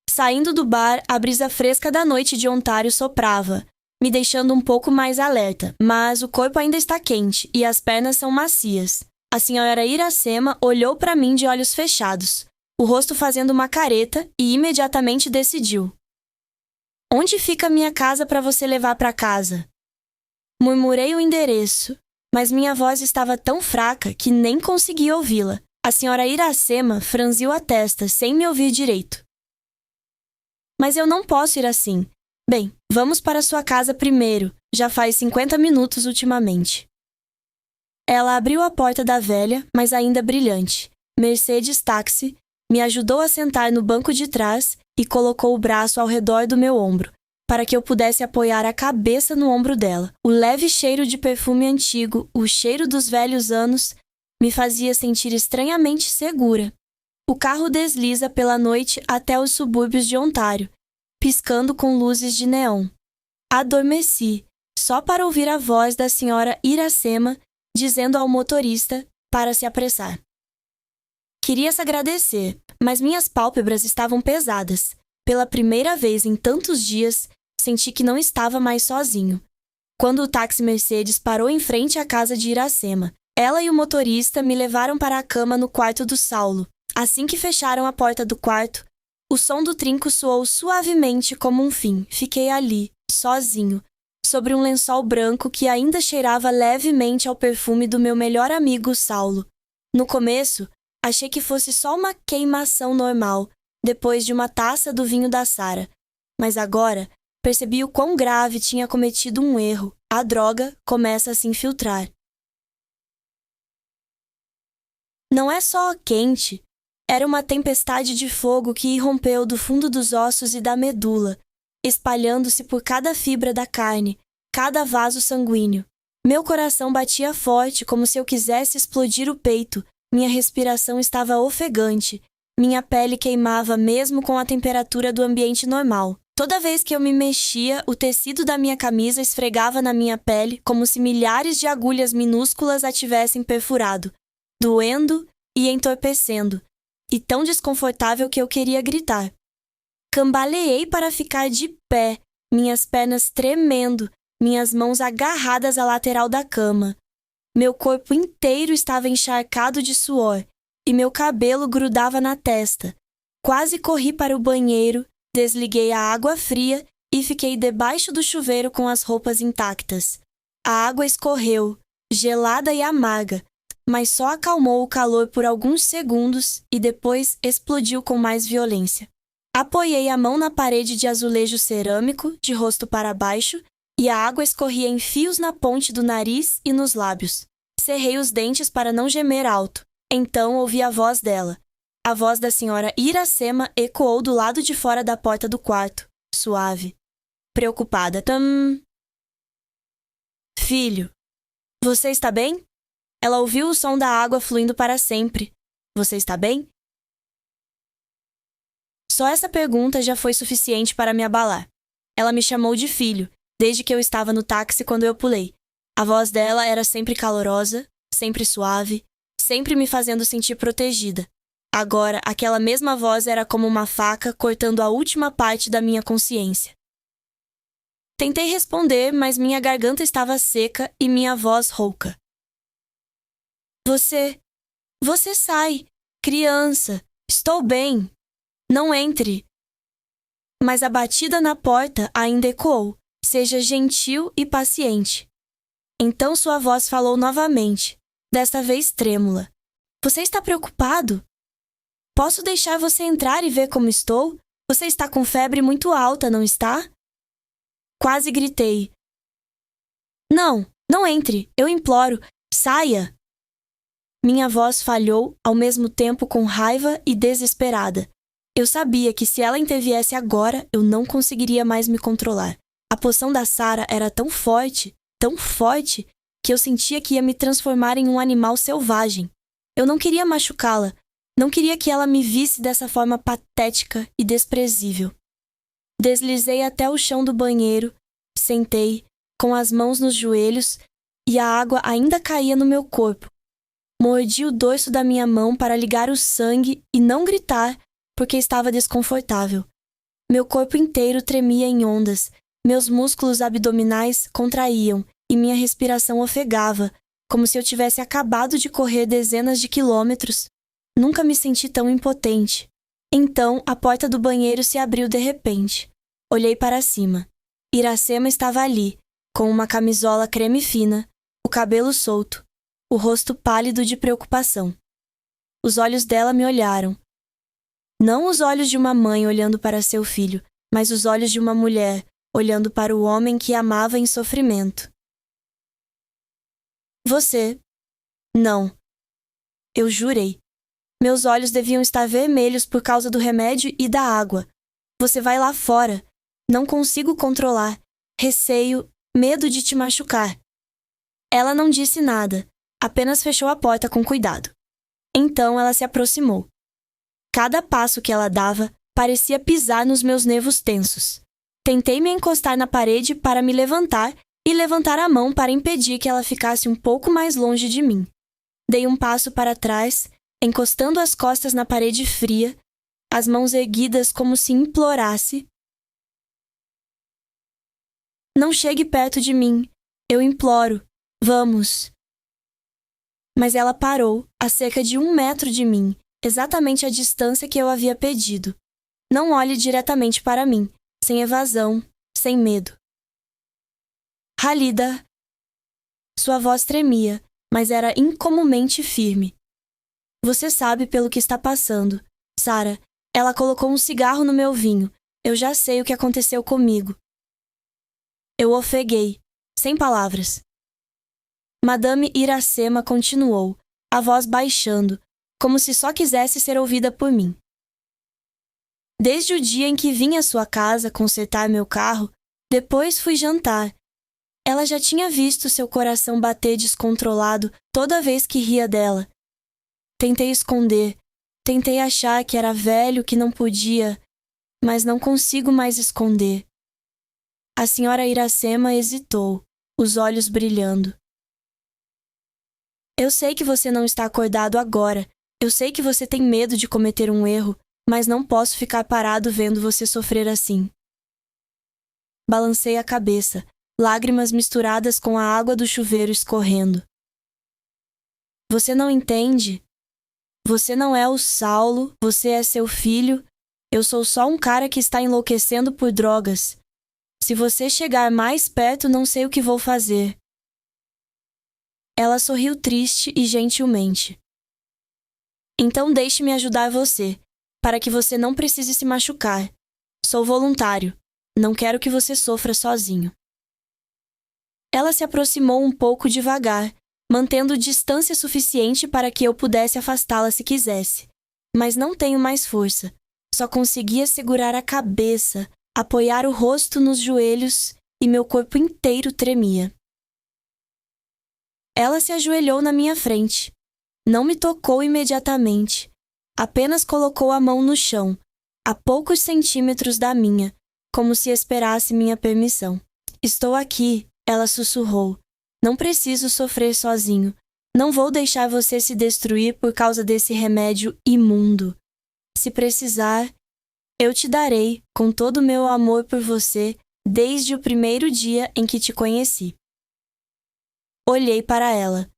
Saindo do bar, a brisa fresca da noite de Ontário soprava, me deixando um pouco mais alerta, mas o corpo ainda está quente e as pernas são macias. A senhora Iracema olhou para mim de olhos fechados, o rosto fazendo uma careta e imediatamente decidiu. Onde fica minha casa para você levar para casa? Murmurei o endereço, mas minha voz estava tão fraca que nem consegui ouvi-la. A senhora Iracema franziu a testa sem me ouvir direito. Mas eu não posso ir assim. Bem, vamos para sua casa primeiro. Já faz 50 minutos ultimamente. Ela abriu a porta da velha, mas ainda brilhante, Mercedes táxi, me ajudou a sentar no banco de trás e colocou o braço ao redor do meu ombro, para que eu pudesse apoiar a cabeça no ombro dela. O leve cheiro de perfume antigo, o cheiro dos velhos anos, me fazia sentir estranhamente segura. O carro desliza pela noite até os subúrbios de Ontário, piscando com luzes de neon. Adormeci, só para ouvir a voz da senhora Iracema dizendo ao motorista para se apressar. Queria se agradecer, mas minhas pálpebras estavam pesadas. Pela primeira vez em tantos dias, senti que não estava mais sozinho. Quando o táxi Mercedes parou em frente à casa de Iracema, ela e o motorista me levaram para a cama no quarto do Saulo. Assim que fecharam a porta do quarto, o som do trinco soou suavemente como um fim. Fiquei ali, sozinho, sobre um lençol branco que ainda cheirava levemente ao perfume do meu melhor amigo Saulo. No começo, achei que fosse só uma queimação normal, depois de uma taça do vinho da Sara. Mas agora, percebi o quão grave tinha cometido um erro. A droga começa a se infiltrar. Não é só quente. Era uma tempestade de fogo que irrompeu do fundo dos ossos e da medula, espalhando-se por cada fibra da carne, cada vaso sanguíneo. Meu coração batia forte, como se eu quisesse explodir o peito. Minha respiração estava ofegante. Minha pele queimava mesmo com a temperatura do ambiente normal. Toda vez que eu me mexia, o tecido da minha camisa esfregava na minha pele como se milhares de agulhas minúsculas a tivessem perfurado, doendo e entorpecendo, e tão desconfortável que eu queria gritar. Cambaleei para ficar de pé, minhas pernas tremendo, minhas mãos agarradas à lateral da cama. Meu corpo inteiro estava encharcado de suor, e meu cabelo grudava na testa. Quase corri para o banheiro, desliguei a água fria e fiquei debaixo do chuveiro com as roupas intactas. A água escorreu, gelada e amarga, mas só acalmou o calor por alguns segundos e depois explodiu com mais violência. Apoiei a mão na parede de azulejo cerâmico, de rosto para baixo, e a água escorria em fios na ponte do nariz e nos lábios. Cerrei os dentes para não gemer alto. Então ouvi a voz dela. A voz da senhora Iracema ecoou do lado de fora da porta do quarto, suave, preocupada. Filho, você está bem? Ela ouviu o som da água fluindo para sempre. Você está bem? Só essa pergunta já foi suficiente para me abalar. Ela me chamou de filho, desde que eu estava no táxi quando eu pulei. A voz dela era sempre calorosa, sempre suave, sempre me fazendo sentir protegida. Agora, aquela mesma voz era como uma faca cortando a última parte da minha consciência. Tentei responder, mas minha garganta estava seca e minha voz rouca. Você sai, criança, estou bem. Não entre. Mas a batida na porta ainda ecoou. Seja gentil e paciente. Então sua voz falou novamente, desta vez trêmula. Você está preocupado? Posso deixar você entrar e ver como estou? Você está com febre muito alta, não está? Quase gritei. Não entre, eu imploro, saia! Minha voz falhou ao mesmo tempo com raiva e desesperada. Eu sabia que se ela interviesse agora, eu não conseguiria mais me controlar. A poção da Sarah era tão forte, que eu sentia que ia me transformar em um animal selvagem. Eu não queria machucá-la, não queria que ela me visse dessa forma patética e desprezível. Deslizei até o chão do banheiro, sentei, com as mãos nos joelhos, e a água ainda caía no meu corpo. Mordi o dorso da minha mão para ligar o sangue e não gritar, porque estava desconfortável. Meu corpo inteiro tremia em ondas, meus músculos abdominais contraíam e minha respiração ofegava, como se eu tivesse acabado de correr dezenas de quilômetros. Nunca me senti tão impotente. Então, a porta do banheiro se abriu de repente. Olhei para cima. Iracema estava ali, com uma camisola creme fina, o cabelo solto, o rosto pálido de preocupação. Os olhos dela me olharam. Não os olhos de uma mãe olhando para seu filho, mas os olhos de uma mulher olhando para o homem que amava em sofrimento. Você... Não. Eu jurei. Meus olhos deviam estar vermelhos por causa do remédio e da água. Você vai lá fora. Não consigo controlar. Receio, medo de te machucar. Ela não disse nada, apenas fechou a porta com cuidado. Então ela se aproximou. Cada passo que ela dava parecia pisar nos meus nervos tensos. Tentei me encostar na parede para me levantar e levantar a mão para impedir que ela ficasse um pouco mais longe de mim. Dei um passo para trás, encostando as costas na parede fria, as mãos erguidas como se implorasse. Não chegue perto de mim, eu imploro, vamos. Mas ela parou, a cerca de 1 metro de mim, exatamente a distância que eu havia pedido. Não olhe diretamente para mim, sem evasão, sem medo. Halida. Sua voz tremia, mas era incomumente firme. Você sabe pelo que está passando. Sarah, ela colocou um cigarro no meu vinho. Eu já sei o que aconteceu comigo. Eu ofeguei, sem palavras. Madame Iracema continuou, a voz baixando, como se só quisesse ser ouvida por mim. Desde o dia em que vim à sua casa consertar meu carro, depois fui jantar. Ela já tinha visto seu coração bater descontrolado toda vez que ria dela. Tentei esconder, tentei achar que era velho, que não podia, mas não consigo mais esconder. A senhora Iracema hesitou, os olhos brilhando. Eu sei que você não está acordado agora. Eu sei que você tem medo de cometer um erro, mas não posso ficar parado vendo você sofrer assim. Balancei a cabeça, lágrimas misturadas com a água do chuveiro escorrendo. Você não entende? Você não é o Saulo, você é seu filho. Eu sou só um cara que está enlouquecendo por drogas. Se você chegar mais perto, não sei o que vou fazer. Ela sorriu triste e gentilmente. Então deixe-me ajudar você, para que você não precise se machucar. Sou voluntário. Não quero que você sofra sozinho. Ela se aproximou um pouco devagar, mantendo distância suficiente para que eu pudesse afastá-la se quisesse. Mas não tenho mais força. Só conseguia segurar a cabeça, apoiar o rosto nos joelhos e meu corpo inteiro tremia. Ela se ajoelhou na minha frente. Não me tocou imediatamente. Apenas colocou a mão no chão, a poucos centímetros da minha, como se esperasse minha permissão. Estou aqui, ela sussurrou. Não preciso sofrer sozinho. Não vou deixar você se destruir por causa desse remédio imundo. Se precisar, eu te darei, com todo o meu amor por você, desde o primeiro dia em que te conheci. Olhei para ela.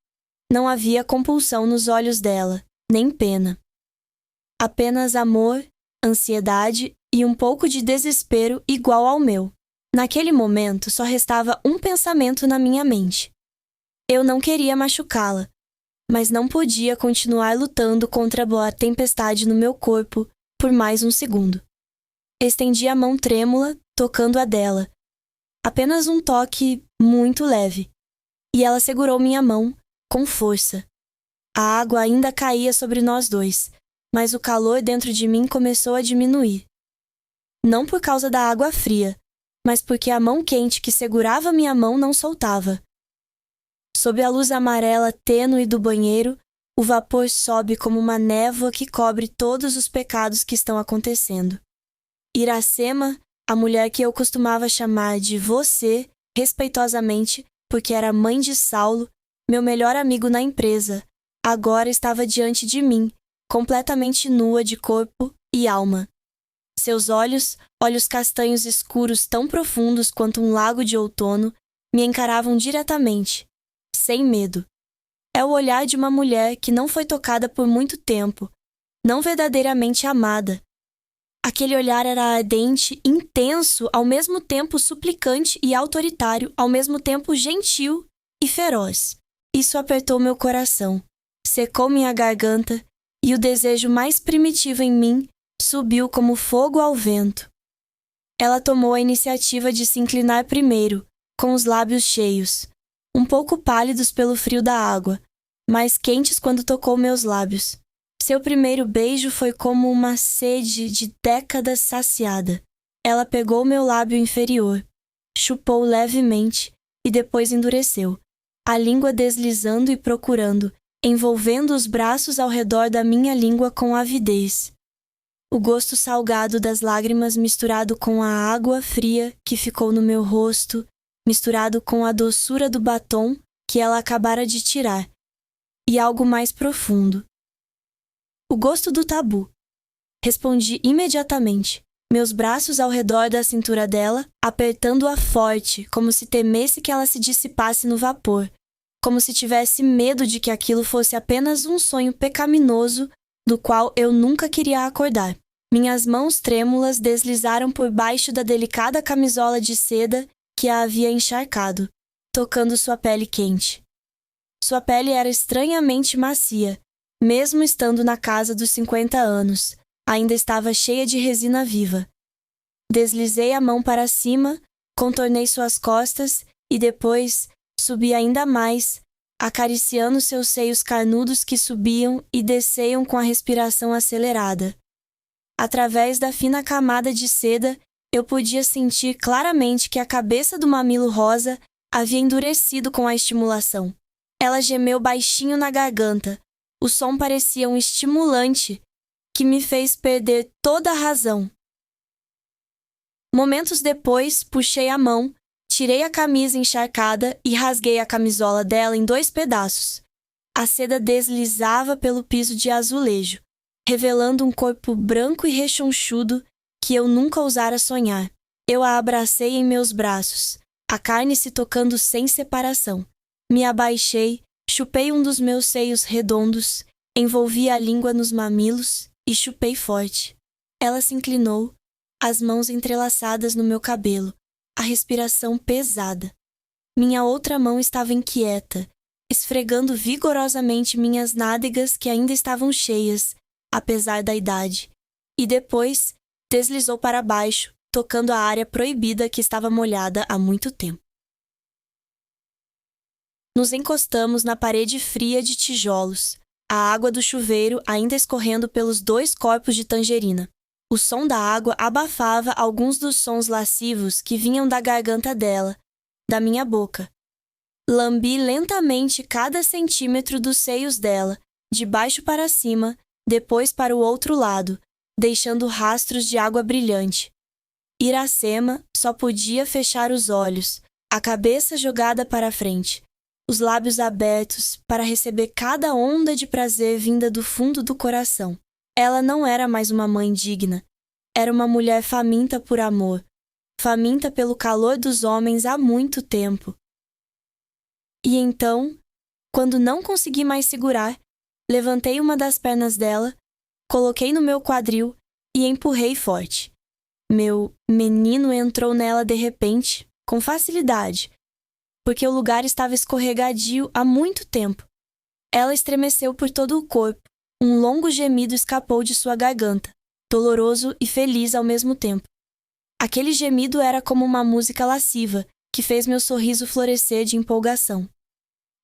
Não havia compulsão nos olhos dela, nem pena. Apenas amor, ansiedade e um pouco de desespero igual ao meu. Naquele momento, só restava um pensamento na minha mente. Eu não queria machucá-la, mas não podia continuar lutando contra a tempestade no meu corpo por mais um segundo. Estendi a mão trêmula, tocando a dela. Apenas um toque muito leve. E ela segurou minha mão com força. A água ainda caía sobre nós dois, mas o calor dentro de mim começou a diminuir. Não por causa da água fria, mas porque a mão quente que segurava minha mão não soltava. Sob a luz amarela tênue do banheiro, o vapor sobe como uma névoa que cobre todos os pecados que estão acontecendo. Iracema, a mulher que eu costumava chamar de você, respeitosamente, porque era mãe de Saulo, meu melhor amigo na empresa, agora estava diante de mim, completamente nua de corpo e alma. Seus olhos castanhos escuros tão profundos quanto um lago de outono, me encaravam diretamente, sem medo. É o olhar de uma mulher que não foi tocada por muito tempo, não verdadeiramente amada. Aquele olhar era ardente, intenso, ao mesmo tempo suplicante e autoritário, ao mesmo tempo gentil e feroz. Isso apertou meu coração, secou minha garganta e o desejo mais primitivo em mim subiu como fogo ao vento. Ela tomou a iniciativa de se inclinar primeiro, com os lábios cheios, um pouco pálidos pelo frio da água, mais quentes quando tocou meus lábios. Seu primeiro beijo foi como uma sede de décadas saciada. Ela pegou meu lábio inferior, chupou levemente e depois endureceu, a língua deslizando e procurando, envolvendo os braços ao redor da minha língua com avidez. O gosto salgado das lágrimas misturado com a água fria que ficou no meu rosto, misturado com a doçura do batom que ela acabara de tirar, e algo mais profundo. O gosto do tabu. Respondi imediatamente, meus braços ao redor da cintura dela, apertando-a forte, como se temesse que ela se dissipasse no vapor, como se tivesse medo de que aquilo fosse apenas um sonho pecaminoso do qual eu nunca queria acordar. Minhas mãos trêmulas deslizaram por baixo da delicada camisola de seda que a havia encharcado, tocando sua pele quente. Sua pele era estranhamente macia, mesmo estando na casa dos 50 anos, ainda estava cheia de resina viva. Deslizei a mão para cima, contornei suas costas e depois subi ainda mais, acariciando seus seios carnudos que subiam e desciam com a respiração acelerada. Através da fina camada de seda, eu podia sentir claramente que a cabeça do mamilo rosa havia endurecido com a estimulação. Ela gemeu baixinho na garganta. O som parecia um estimulante que me fez perder toda a razão. Momentos depois, puxei a mão, tirei a camisa encharcada e rasguei a camisola dela em 2 pedaços. A seda deslizava pelo piso de azulejo, revelando um corpo branco e rechonchudo que eu nunca ousara sonhar. Eu a abracei em meus braços, a carne se tocando sem separação. Me abaixei, chupei um dos meus seios redondos, envolvi a língua nos mamilos e chupei forte. Ela se inclinou, as mãos entrelaçadas no meu cabelo, a respiração pesada. Minha outra mão estava inquieta, esfregando vigorosamente minhas nádegas que ainda estavam cheias, apesar da idade, e depois deslizou para baixo, tocando a área proibida que estava molhada há muito tempo. Nos encostamos na parede fria de tijolos, a água do chuveiro ainda escorrendo pelos 2 corpos de Tangerina. O som da água abafava alguns dos sons lascivos que vinham da garganta dela, da minha boca. Lambi lentamente cada centímetro dos seios dela, de baixo para cima, depois para o outro lado, deixando rastros de água brilhante. Iracema só podia fechar os olhos, a cabeça jogada para a frente, os lábios abertos para receber cada onda de prazer vinda do fundo do coração. Ela não era mais uma mãe digna. Era uma mulher faminta por amor, faminta pelo calor dos homens há muito tempo. E então, quando não consegui mais segurar, levantei uma das pernas dela, coloquei no meu quadril e empurrei forte. Meu menino entrou nela de repente, com facilidade, porque o lugar estava escorregadio há muito tempo. Ela estremeceu por todo o corpo. Um longo gemido escapou de sua garganta, doloroso e feliz ao mesmo tempo. Aquele gemido era como uma música lasciva, que fez meu sorriso florescer de empolgação.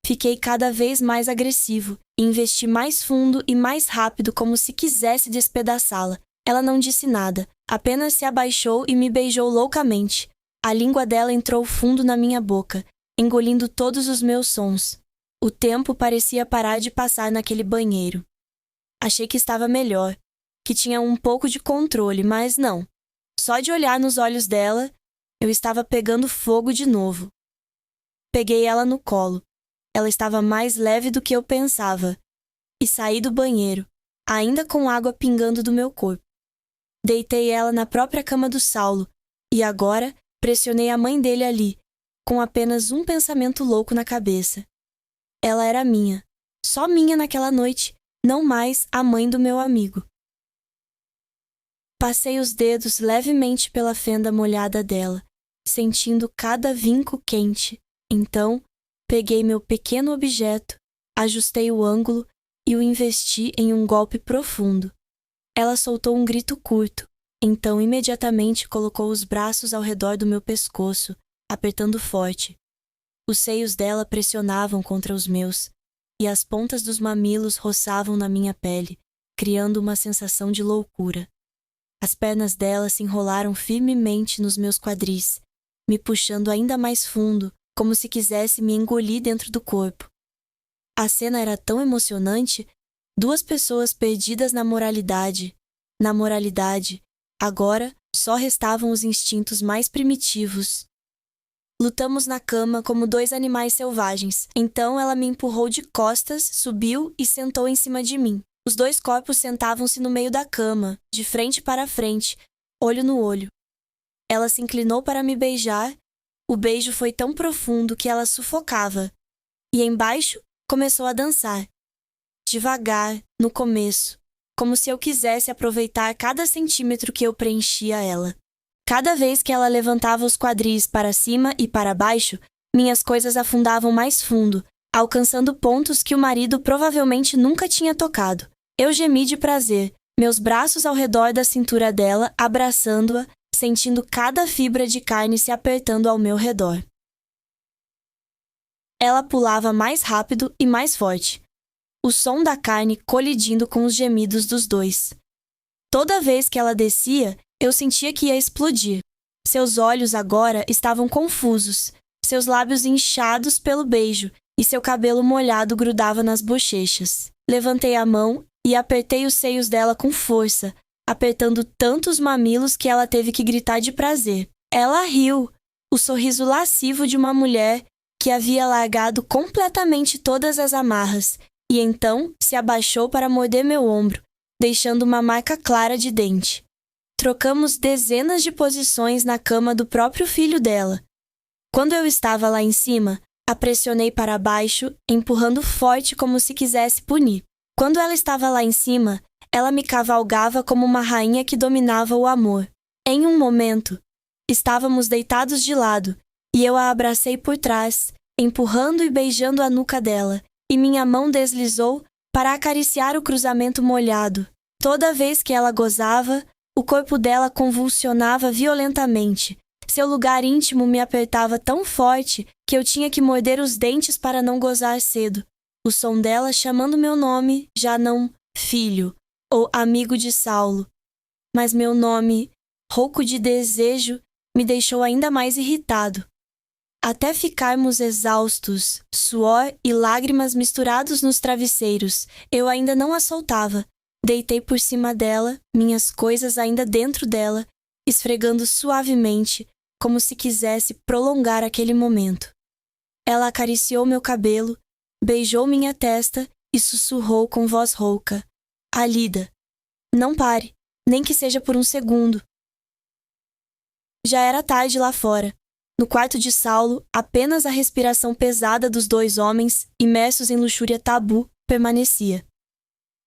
Fiquei cada vez mais agressivo e investi mais fundo e mais rápido como se quisesse despedaçá-la. Ela não disse nada, apenas se abaixou e me beijou loucamente. A língua dela entrou fundo na minha boca, engolindo todos os meus sons. O tempo parecia parar de passar naquele banheiro. Achei que estava melhor, que tinha um pouco de controle, mas não. Só de olhar nos olhos dela, eu estava pegando fogo de novo. Peguei ela no colo. Ela estava mais leve do que eu pensava. E saí do banheiro, ainda com água pingando do meu corpo. Deitei ela na própria cama do Saulo, e agora pressionei a mãe dele ali, com apenas um pensamento louco na cabeça. Ela era minha, só minha naquela noite, não mais a mãe do meu amigo. Passei os dedos levemente pela fenda molhada dela, sentindo cada vinco quente. Então, peguei meu pequeno objeto, ajustei o ângulo e o investi em um golpe profundo. Ela soltou um grito curto, então imediatamente colocou os braços ao redor do meu pescoço, apertando forte. Os seios dela pressionavam contra os meus, e as pontas dos mamilos roçavam na minha pele, criando uma sensação de loucura. As pernas dela se enrolaram firmemente nos meus quadris, me puxando ainda mais fundo, como se quisesse me engolir dentro do corpo. A cena era tão emocionante, 2 pessoas perdidas na moralidade. Na moralidade, agora só restavam os instintos mais primitivos. Lutamos na cama como 2 animais selvagens. Então ela me empurrou de costas, subiu e sentou em cima de mim. Os 2 corpos sentavam-se no meio da cama, de frente para frente, olho no olho. Ela se inclinou para me beijar. O beijo foi tão profundo que ela sufocava. E embaixo começou a dançar. Devagar, no começo, como se eu quisesse aproveitar cada centímetro que eu preenchia ela. Cada vez que ela levantava os quadris para cima e para baixo, minhas coisas afundavam mais fundo, alcançando pontos que o marido provavelmente nunca tinha tocado. Eu gemi de prazer, meus braços ao redor da cintura dela, abraçando-a, sentindo cada fibra de carne se apertando ao meu redor. Ela pulava mais rápido e mais forte, o som da carne colidindo com os gemidos dos 2. Toda vez que ela descia, eu sentia que ia explodir. Seus olhos agora estavam confusos, seus lábios inchados pelo beijo e seu cabelo molhado grudava nas bochechas. Levantei a mão e apertei os seios dela com força, apertando tanto os mamilos que ela teve que gritar de prazer. Ela riu, o sorriso lascivo de uma mulher que havia largado completamente todas as amarras, e então se abaixou para morder meu ombro, deixando uma marca clara de dente. Trocamos dezenas de posições na cama do próprio filho dela. Quando eu estava lá em cima, a pressionei para baixo, empurrando forte como se quisesse punir. Quando ela estava lá em cima, ela me cavalgava como uma rainha que dominava o amor. Em um momento, estávamos deitados de lado, e eu a abracei por trás, empurrando e beijando a nuca dela, e minha mão deslizou para acariciar o cruzamento molhado. Toda vez que ela gozava, o corpo dela convulsionava violentamente. Seu lugar íntimo me apertava tão forte que eu tinha que morder os dentes para não gozar cedo. O som dela chamando meu nome, já não filho ou amigo de Saulo, mas meu nome, rouco de desejo, me deixou ainda mais irritado. Até ficarmos exaustos, suor e lágrimas misturados nos travesseiros, eu ainda não a soltava. Deitei por cima dela, minhas coisas ainda dentro dela, esfregando suavemente, como se quisesse prolongar aquele momento. Ela acariciou meu cabelo, beijou minha testa e sussurrou com voz rouca: Alida, não pare, nem que seja por um segundo. Já era tarde lá fora. No quarto de Saulo, apenas a respiração pesada dos dois homens, imersos em luxúria tabu, permanecia.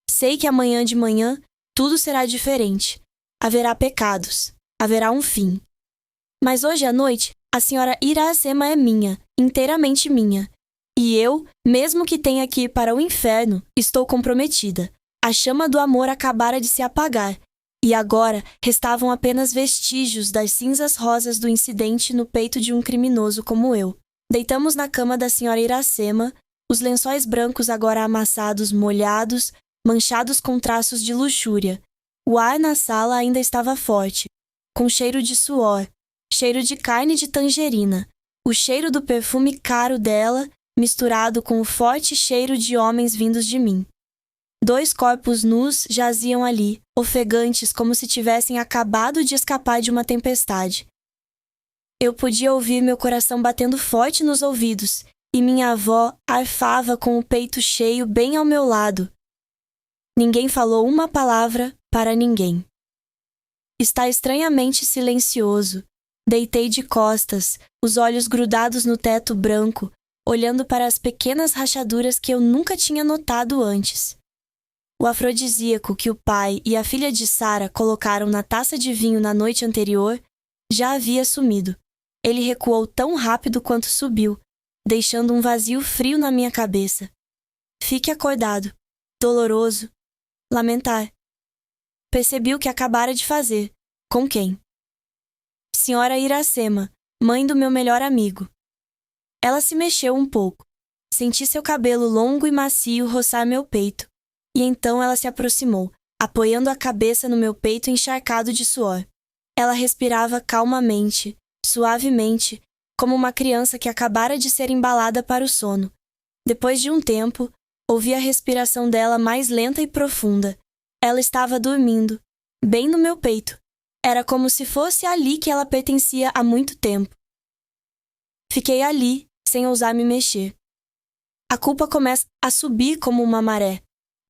Sei que amanhã de manhã tudo será diferente. Haverá pecados. Haverá um fim. Mas hoje à noite, a senhora Iracema é minha, inteiramente minha. E eu, mesmo que tenha que ir para o inferno, estou comprometida. A chama do amor acabara de se apagar. E agora restavam apenas vestígios das cinzas rosas do incidente no peito de um criminoso como eu. Deitamos na cama da senhora Iracema, os lençóis brancos agora amassados, molhados, manchados com traços de luxúria. O ar na sala ainda estava forte, com cheiro de suor, cheiro de carne de tangerina, o cheiro do perfume caro dela, misturado com o forte cheiro de homens vindos de mim. 2 corpos nus jaziam ali, ofegantes como se tivessem acabado de escapar de uma tempestade. Eu podia ouvir meu coração batendo forte nos ouvidos, e minha avó arfava com o peito cheio bem ao meu lado. Ninguém falou uma palavra para ninguém. Está estranhamente silencioso. Deitei de costas, os olhos grudados no teto branco, olhando para as pequenas rachaduras que eu nunca tinha notado antes. O afrodisíaco que o pai e a filha de Sara colocaram na taça de vinho na noite anterior já havia sumido. Ele recuou tão rápido quanto subiu, deixando um vazio frio na minha cabeça. Fique acordado, doloroso, lamentar. Percebi o que acabara de fazer. Com quem? Senhora Iracema, mãe do meu melhor amigo. Ela se mexeu um pouco. Senti seu cabelo longo e macio roçar meu peito. E então ela se aproximou, apoiando a cabeça no meu peito encharcado de suor. Ela respirava calmamente, suavemente, como uma criança que acabara de ser embalada para o sono. Depois de um tempo, ouvi a respiração dela mais lenta e profunda. Ela estava dormindo, bem no meu peito. Era como se fosse ali que ela pertencia há muito tempo. Fiquei ali, sem ousar me mexer. A culpa começa a subir como uma maré.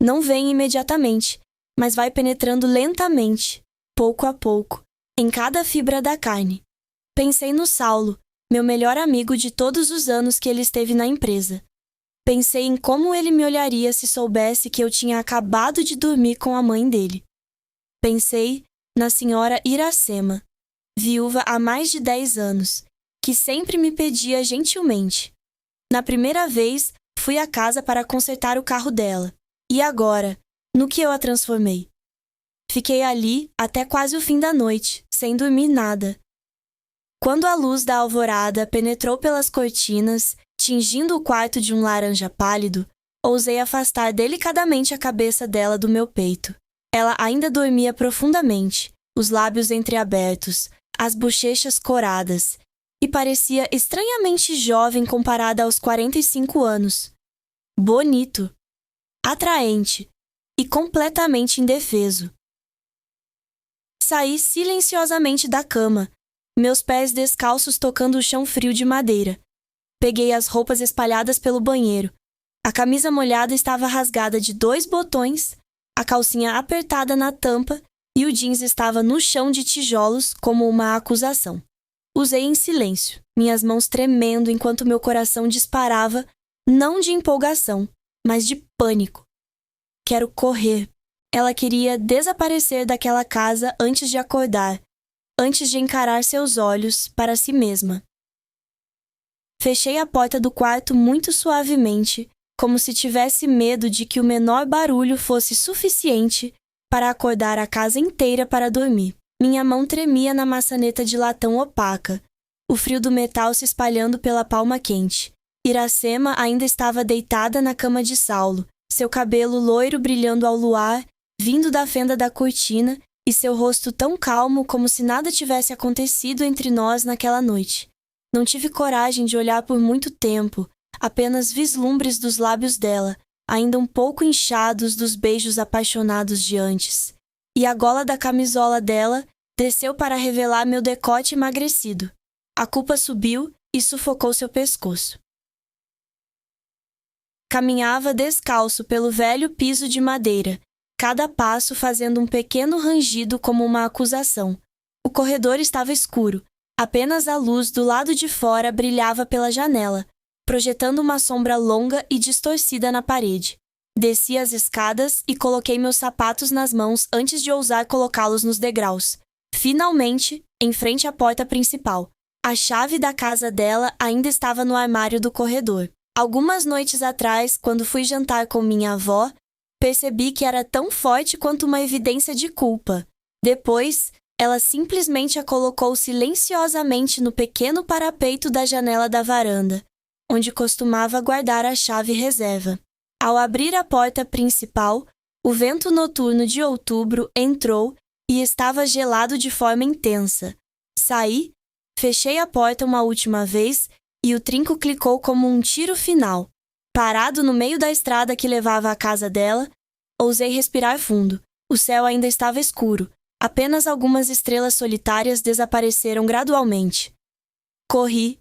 Não vem imediatamente, mas vai penetrando lentamente, pouco a pouco, em cada fibra da carne. Pensei no Saulo, meu melhor amigo de todos os anos que ele esteve na empresa. Pensei em como ele me olharia se soubesse que eu tinha acabado de dormir com a mãe dele. Pensei na senhora Iracema, viúva há mais de 10 anos, que sempre me pedia gentilmente. Na primeira vez, fui à casa para consertar o carro dela. E agora, no que eu a transformei? Fiquei ali até quase o fim da noite, sem dormir nada. Quando a luz da alvorada penetrou pelas cortinas, tingindo o quarto de um laranja pálido, ousei afastar delicadamente a cabeça dela do meu peito. Ela ainda dormia profundamente, os lábios entreabertos, as bochechas coradas, e parecia estranhamente jovem comparada aos 45 anos. Bonito, atraente e completamente indefeso. Saí silenciosamente da cama, meus pés descalços tocando o chão frio de madeira. Peguei as roupas espalhadas pelo banheiro. A camisa molhada estava rasgada de 2 botões, a calcinha apertada na tampa e o jeans estava no chão de tijolos como uma acusação. Usei em silêncio, minhas mãos tremendo enquanto meu coração disparava, não de empolgação, mas de pânico. Quero correr. Ela queria desaparecer daquela casa antes de acordar, antes de encarar seus olhos para si mesma. Fechei a porta do quarto muito suavemente, como se tivesse medo de que o menor barulho fosse suficiente para acordar a casa inteira para dormir. Minha mão tremia na maçaneta de latão opaca. o frio do metal se espalhando pela palma quente. Iracema ainda estava deitada na cama de Saulo, seu cabelo loiro brilhando ao luar, vindo da fenda da cortina, e seu rosto tão calmo como se nada tivesse acontecido entre nós naquela noite. Não tive coragem de olhar por muito tempo, apenas vislumbres dos lábios dela, ainda um pouco inchados dos beijos apaixonados de antes. E a gola da camisola dela desceu para revelar meu decote emagrecido. A culpa subiu e sufocou seu pescoço. Caminhava descalço pelo velho piso de madeira, cada passo fazendo um pequeno rangido como uma acusação. O corredor estava escuro, apenas a luz do lado de fora brilhava pela janela, projetando uma sombra longa e distorcida na parede. Desci as escadas e coloquei meus sapatos nas mãos antes de ousar colocá-los nos degraus. Finalmente, em frente à porta principal. A chave da casa dela ainda estava no armário do corredor. Algumas noites atrás, quando fui jantar com minha avó, percebi que era tão forte quanto uma evidência de culpa. Depois, ela simplesmente a colocou silenciosamente no pequeno parapeito da janela da varanda, onde costumava guardar a chave reserva. Ao abrir a porta principal, o vento noturno de outubro entrou e estava gelado de forma intensa. Saí, fechei a porta uma última vez e o trinco clicou como um tiro final. Parado no meio da estrada que levava à casa dela, ousei respirar fundo. O céu ainda estava escuro. Apenas algumas estrelas solitárias desapareceram gradualmente. Corri,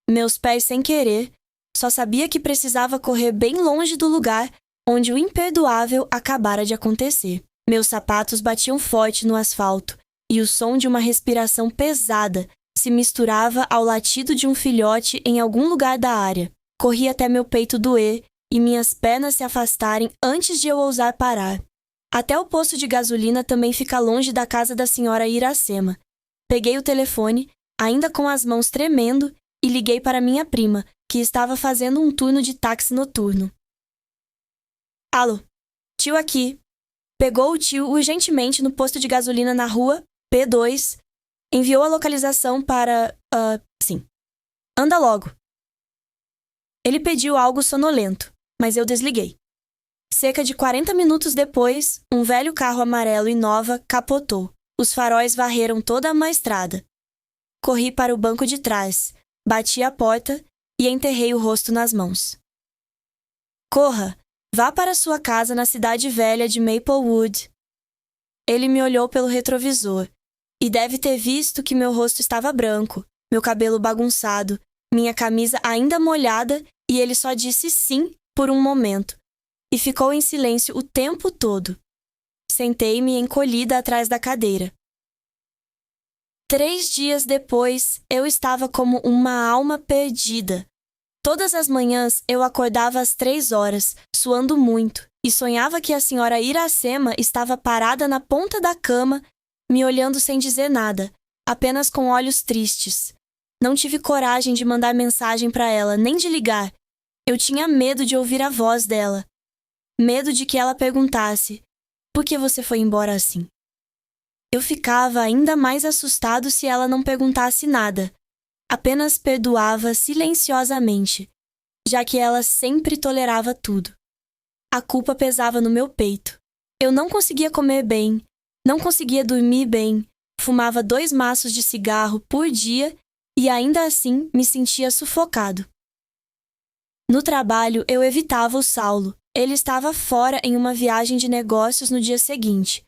meus pés sem querer, só sabia que precisava correr bem longe do lugar onde o imperdoável acabara de acontecer. Meus sapatos batiam forte no asfalto e o som de uma respiração pesada se misturava ao latido de um filhote em algum lugar da área. Corri até meu peito doer e minhas pernas se afastarem antes de eu ousar parar. Até o posto de gasolina também fica longe da casa da senhora Iracema. Peguei o telefone, ainda com as mãos tremendo, e liguei para minha prima, que estava fazendo um turno de táxi noturno. Alô, tio aqui. Pegou o tio urgentemente no posto de gasolina na rua P2, enviou a localização para... sim. Anda logo. Ele pediu algo sonolento, mas eu desliguei. Cerca de 40 minutos depois, um velho carro amarelo Innova capotou. Os faróis varreram toda a estrada. Corri para o banco de trás, bati a porta e enterrei o rosto nas mãos. Corra, vá para sua casa na cidade velha de Maplewood. Ele me olhou pelo retrovisor e deve ter visto que meu rosto estava branco, meu cabelo bagunçado, minha camisa ainda molhada, e ele só disse sim por um momento e ficou em silêncio o tempo todo. Sentei-me encolhida atrás da cadeira. 3 dias depois, eu estava como uma alma perdida. Todas as manhãs eu acordava às 3 horas, suando muito, e sonhava que a senhora Iracema estava parada na ponta da cama, me olhando sem dizer nada, apenas com olhos tristes. Não tive coragem de mandar mensagem para ela, nem de ligar. Eu tinha medo de ouvir a voz dela. Medo de que ela perguntasse: por que você foi embora assim? Eu ficava ainda mais assustado se ela não perguntasse nada. Apenas perdoava silenciosamente, já que ela sempre tolerava tudo. A culpa pesava no meu peito. Eu não conseguia comer bem, não conseguia dormir bem, fumava 2 maços de cigarro por dia e ainda assim me sentia sufocado. No trabalho, eu evitava o Saulo. Ele estava fora em uma viagem de negócios no dia seguinte.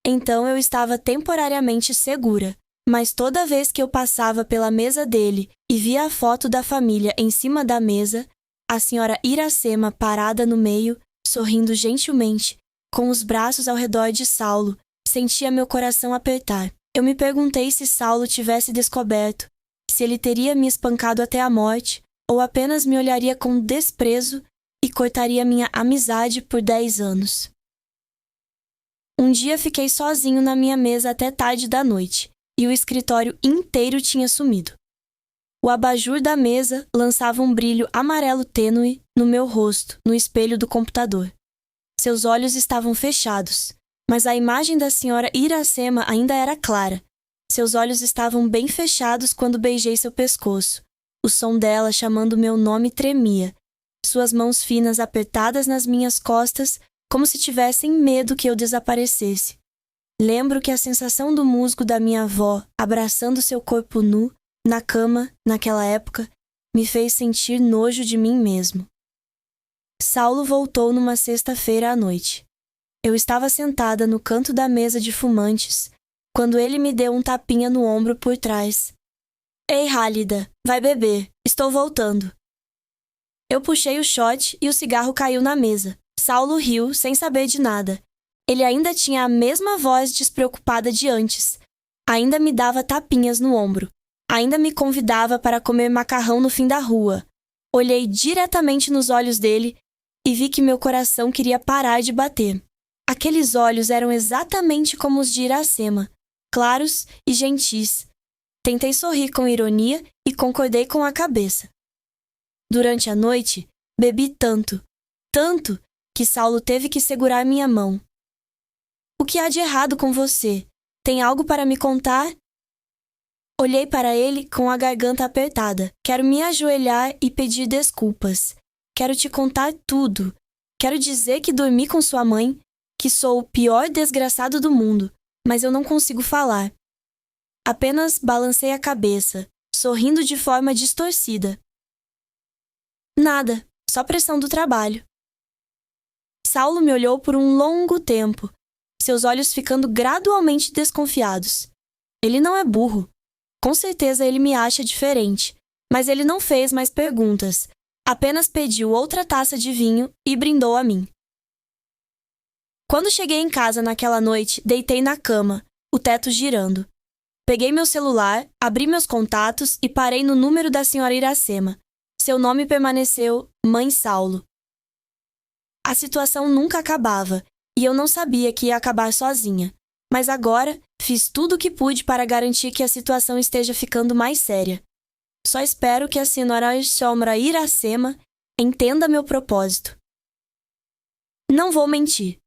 Então eu estava temporariamente segura. Mas toda vez que eu passava pela mesa dele e via a foto da família em cima da mesa, a senhora Iracema parada no meio, sorrindo gentilmente, com os braços ao redor de Saulo, sentia meu coração apertar. Eu me perguntei se Saulo tivesse descoberto, se ele teria me espancado até a morte, ou apenas me olharia com desprezo e cortaria minha amizade por 10 anos. Um dia fiquei sozinho na minha mesa até tarde da noite, e o escritório inteiro tinha sumido. O abajur da mesa lançava um brilho amarelo tênue no meu rosto, no espelho do computador. Seus olhos estavam fechados, mas a imagem da senhora Iracema ainda era clara. Seus olhos estavam bem fechados quando beijei seu pescoço. O som dela chamando meu nome tremia. Suas mãos finas apertadas nas minhas costas, como se tivessem medo que eu desaparecesse. Lembro que a sensação do musgo da minha avó abraçando seu corpo nu, na cama, naquela época, me fez sentir nojo de mim mesmo. Saulo voltou numa sexta-feira à noite. Eu estava sentada no canto da mesa de fumantes, quando ele me deu um tapinha no ombro por trás. Ei, Hálida, vai beber, estou voltando. Eu puxei o shot e o cigarro caiu na mesa. Saulo riu, sem saber de nada. Ele ainda tinha a mesma voz despreocupada de antes. Ainda me dava tapinhas no ombro. Ainda me convidava para comer macarrão no fim da rua. Olhei diretamente nos olhos dele e vi que meu coração queria parar de bater. Aqueles olhos eram exatamente como os de Iracema, claros e gentis. Tentei sorrir com ironia e concordei com a cabeça. Durante a noite, bebi tanto, que Saulo teve que segurar minha mão. O que há de errado com você? Tem algo para me contar? Olhei para ele com a garganta apertada. Quero me ajoelhar e pedir desculpas. Quero te contar tudo. Quero dizer que dormi com sua mãe, que sou o pior desgraçado do mundo, mas eu não consigo falar. Apenas balancei a cabeça, sorrindo de forma distorcida. Nada, só pressão do trabalho. Saulo me olhou por um longo tempo, seus olhos ficando gradualmente desconfiados. Ele não é burro. Com certeza ele me acha diferente, mas ele não fez mais perguntas, apenas pediu outra taça de vinho e brindou a mim. Quando cheguei em casa naquela noite, deitei na cama, o teto girando. Peguei meu celular, abri meus contatos e parei no número da senhora Iracema. Seu nome permaneceu Mãe Saulo. A situação nunca acabava, e eu não sabia que ia acabar sozinha. Mas agora, fiz tudo o que pude para garantir que a situação esteja ficando mais séria. Só espero que a senhora Iracema entenda meu propósito. Não vou mentir.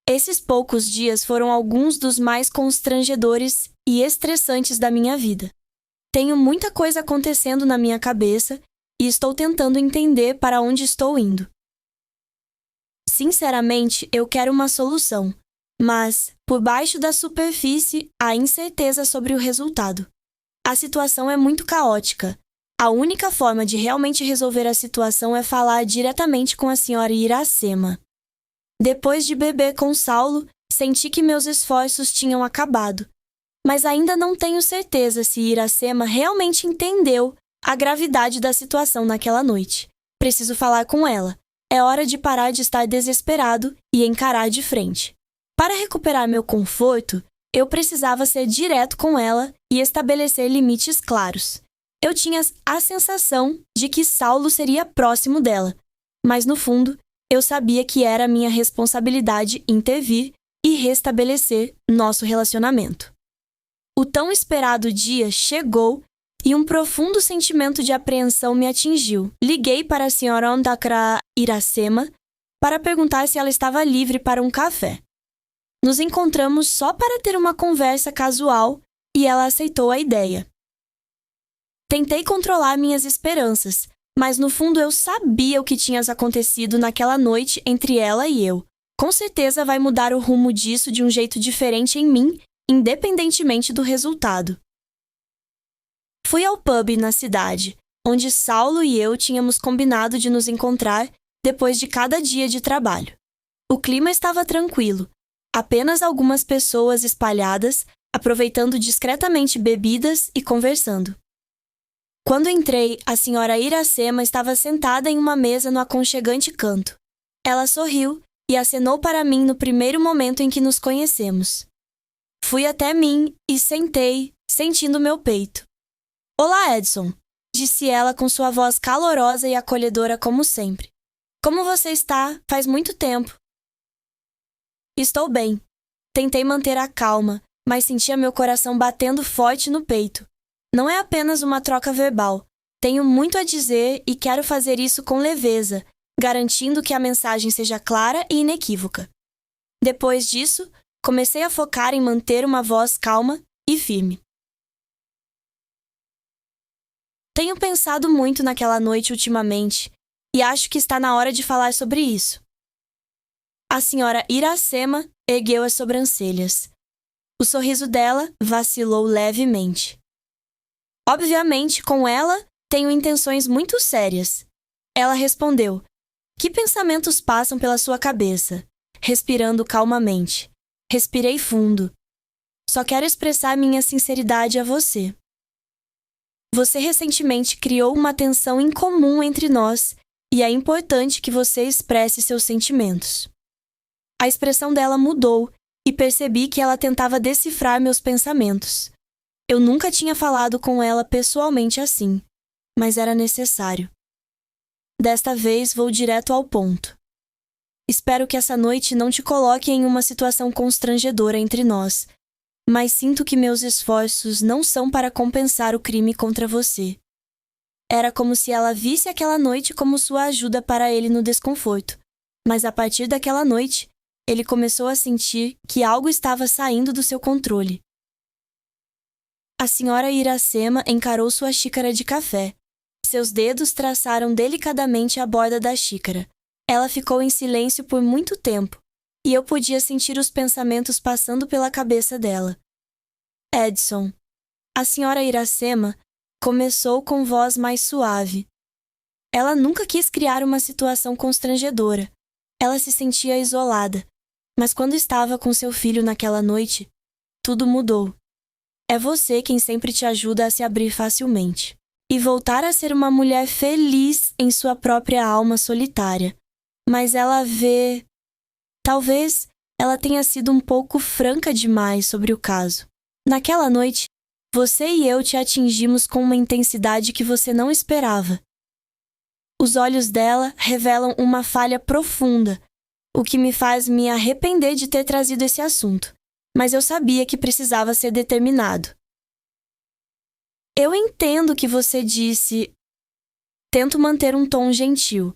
Esses poucos dias foram alguns dos mais constrangedores e estressantes da minha vida. Tenho muita coisa acontecendo na minha cabeça e estou tentando entender para onde estou indo. Sinceramente, eu quero uma solução, mas, por baixo da superfície, há incerteza sobre o resultado. A situação é muito caótica. A única forma de realmente resolver a situação é falar diretamente com a senhora Iracema. Depois de beber com Saulo, senti que meus esforços tinham acabado. Mas ainda não tenho certeza se Iracema realmente entendeu a gravidade da situação naquela noite. Preciso falar com ela. É hora de parar de estar desesperado e encarar de frente. Para recuperar meu conforto, eu precisava ser direto com ela e estabelecer limites claros. Eu tinha a sensação de que Saulo seria próximo dela, mas no fundo, eu sabia que era minha responsabilidade intervir e restabelecer nosso relacionamento. O tão esperado dia chegou e um profundo sentimento de apreensão me atingiu. Liguei para a senhora Ondakra Iracema para perguntar se ela estava livre para um café. Nos encontramos só para ter uma conversa casual e ela aceitou a ideia. Tentei controlar minhas esperanças, mas no fundo eu sabia o que tinha acontecido naquela noite entre ela e eu. Com certeza vai mudar o rumo disso de um jeito diferente em mim, independentemente do resultado. Fui ao pub na cidade, onde Saulo e eu tínhamos combinado de nos encontrar depois de cada dia de trabalho. O clima estava tranquilo, apenas algumas pessoas espalhadas, aproveitando discretamente bebidas e conversando. Quando entrei, a senhora Iracema estava sentada em uma mesa no aconchegante canto. Ela sorriu e acenou para mim no primeiro momento em que nos conhecemos. Fui até mim e sentei, sentindo meu peito. Olá, Edson, disse ela com sua voz calorosa e acolhedora como sempre. Como você está? Faz muito tempo. Estou bem. Tentei manter a calma, mas sentia meu coração batendo forte no peito. Não é apenas uma troca verbal. Tenho muito a dizer e quero fazer isso com leveza, garantindo que a mensagem seja clara e inequívoca. Depois disso, comecei a focar em manter uma voz calma e firme. Tenho pensado muito naquela noite ultimamente e acho que está na hora de falar sobre isso. A senhora Iracema ergueu as sobrancelhas. O sorriso dela vacilou levemente. Obviamente, com ela, tenho intenções muito sérias. Ela respondeu: que pensamentos passam pela sua cabeça? Respirando calmamente. Respirei fundo. Só quero expressar minha sinceridade a você. Você recentemente criou uma tensão incomum entre nós e é importante que você expresse seus sentimentos. A expressão dela mudou e percebi que ela tentava decifrar meus pensamentos. Eu nunca tinha falado com ela pessoalmente assim, mas era necessário. Desta vez vou direto ao ponto. Espero que essa noite não te coloque em uma situação constrangedora entre nós, mas sinto que meus esforços não são para compensar o crime contra você. Era como se ela visse aquela noite como sua ajuda para ele no desconforto, mas a partir daquela noite, ele começou a sentir que algo estava saindo do seu controle. A senhora Iracema encarou sua xícara de café. Seus dedos traçaram delicadamente a borda da xícara. Ela ficou em silêncio por muito tempo, e eu podia sentir os pensamentos passando pela cabeça dela. Edson. A senhora Iracema começou com voz mais suave. Ela nunca quis criar uma situação constrangedora. Ela se sentia isolada. Mas quando estava com seu filho naquela noite, tudo mudou. É você quem sempre te ajuda a se abrir facilmente. E voltar a ser uma mulher feliz em sua própria alma solitária. Mas ela vê... Talvez ela tenha sido um pouco franca demais sobre o caso. Naquela noite, você e eu te atingimos com uma intensidade que você não esperava. Os olhos dela revelam uma falha profunda, o que me faz me arrepender de ter trazido esse assunto, mas eu sabia que precisava ser determinado. Eu entendo o que você disse. Tento manter um tom gentil.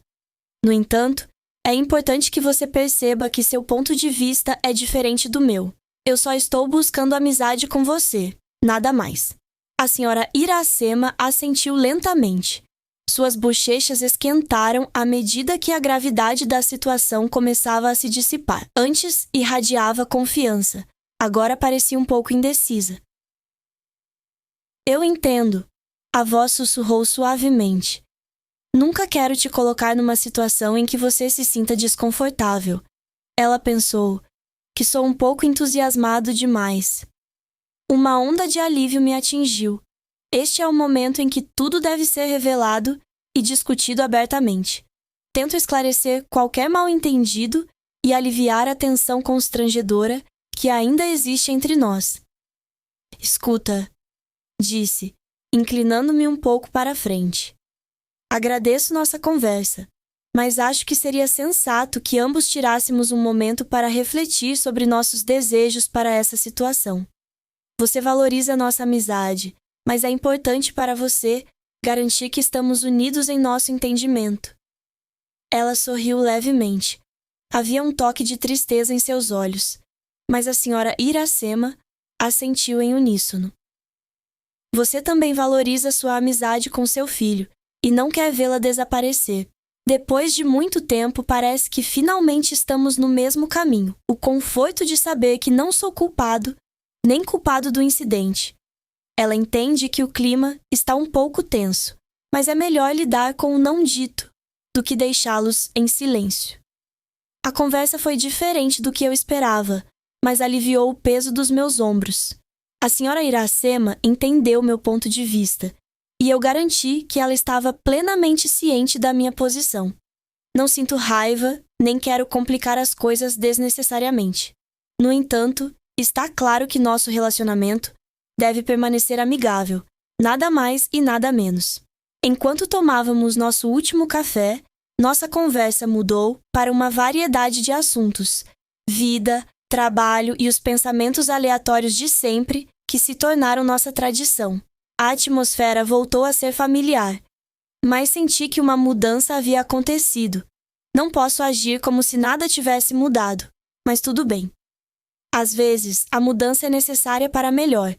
No entanto, é importante que você perceba que seu ponto de vista é diferente do meu. Eu só estou buscando amizade com você, nada mais. A senhora Iracema assentiu lentamente. Suas bochechas esquentaram à medida que a gravidade da situação começava a se dissipar. Antes irradiava confiança, agora parecia um pouco indecisa. Eu entendo. A voz sussurrou suavemente. Nunca quero te colocar numa situação em que você se sinta desconfortável. Ela pensou que sou um pouco entusiasmado demais. Uma onda de alívio me atingiu. Este é o momento em que tudo deve ser revelado e discutido abertamente. Tento esclarecer qualquer mal-entendido e aliviar a tensão constrangedora que ainda existe entre nós. Escuta, disse, inclinando-me um pouco para a frente. Agradeço nossa conversa, mas acho que seria sensato que ambos tirássemos um momento para refletir sobre nossos desejos para essa situação. Você valoriza nossa amizade, mas é importante para você garantir que estamos unidos em nosso entendimento. Ela sorriu levemente. Havia um toque de tristeza em seus olhos, mas a senhora Iracema assentiu em uníssono. Você também valoriza sua amizade com seu filho e não quer vê-la desaparecer. Depois de muito tempo, parece que finalmente estamos no mesmo caminho. O conforto de saber que não sou culpado, nem culpado do incidente. Ela entende que o clima está um pouco tenso, mas é melhor lidar com o não dito do que deixá-los em silêncio. A conversa foi diferente do que eu esperava, mas aliviou o peso dos meus ombros. A senhora Iracema entendeu meu ponto de vista, e eu garanti que ela estava plenamente ciente da minha posição. Não sinto raiva, nem quero complicar as coisas desnecessariamente. No entanto, está claro que nosso relacionamento deve permanecer amigável, nada mais e nada menos. Enquanto tomávamos nosso último café, nossa conversa mudou para uma variedade de assuntos: vida, trabalho e os pensamentos aleatórios de sempre que se tornaram nossa tradição. A atmosfera voltou a ser familiar, mas senti que uma mudança havia acontecido. Não posso agir como se nada tivesse mudado, mas tudo bem. Às vezes, a mudança é necessária para melhor,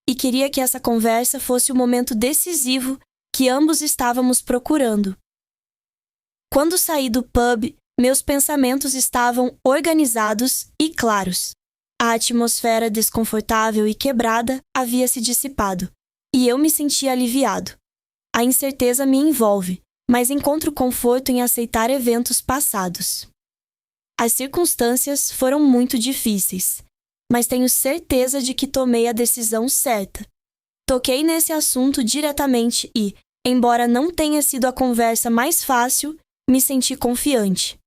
e queria que essa conversa fosse o momento decisivo que ambos estávamos procurando. Quando saí do pub, meus pensamentos estavam organizados e claros. A atmosfera desconfortável e quebrada havia se dissipado, e eu me sentia aliviado. A incerteza me envolve, mas encontro conforto em aceitar eventos passados. As circunstâncias foram muito difíceis, mas tenho certeza de que tomei a decisão certa. Toquei nesse assunto diretamente e, embora não tenha sido a conversa mais fácil, me senti confiante.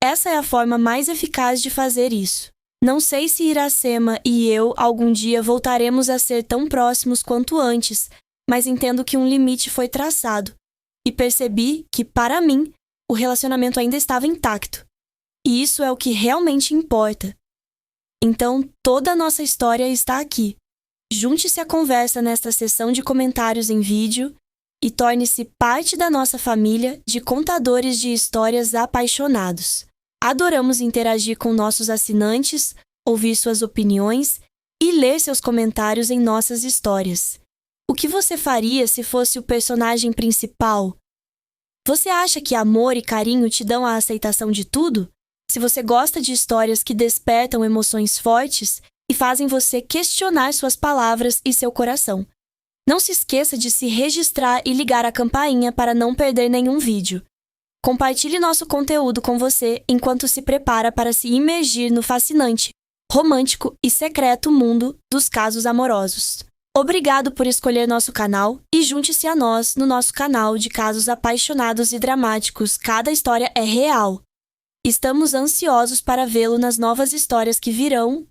Essa é a forma mais eficaz de fazer isso. Não sei se Iracema e eu algum dia voltaremos a ser tão próximos quanto antes, mas entendo que um limite foi traçado e percebi que, para mim, o relacionamento ainda estava intacto. E isso é o que realmente importa. Então, toda a nossa história está aqui. Junte-se à conversa nesta sessão de comentários em vídeo e torne-se parte da nossa família de contadores de histórias apaixonados. Adoramos interagir com nossos assinantes, ouvir suas opiniões e ler seus comentários em nossas histórias. O que você faria se fosse o personagem principal? Você acha que amor e carinho te dão a aceitação de tudo? Se você gosta de histórias que despertam emoções fortes e fazem você questionar suas palavras e seu coração, não se esqueça de se registrar e ligar a campainha para não perder nenhum vídeo. Compartilhe nosso conteúdo com você enquanto se prepara para se imergir no fascinante, romântico e secreto mundo dos casos amorosos. Obrigado por escolher nosso canal e junte-se a nós no nosso canal de casos apaixonados e dramáticos. Cada história é real. Estamos ansiosos para vê-lo nas novas histórias que virão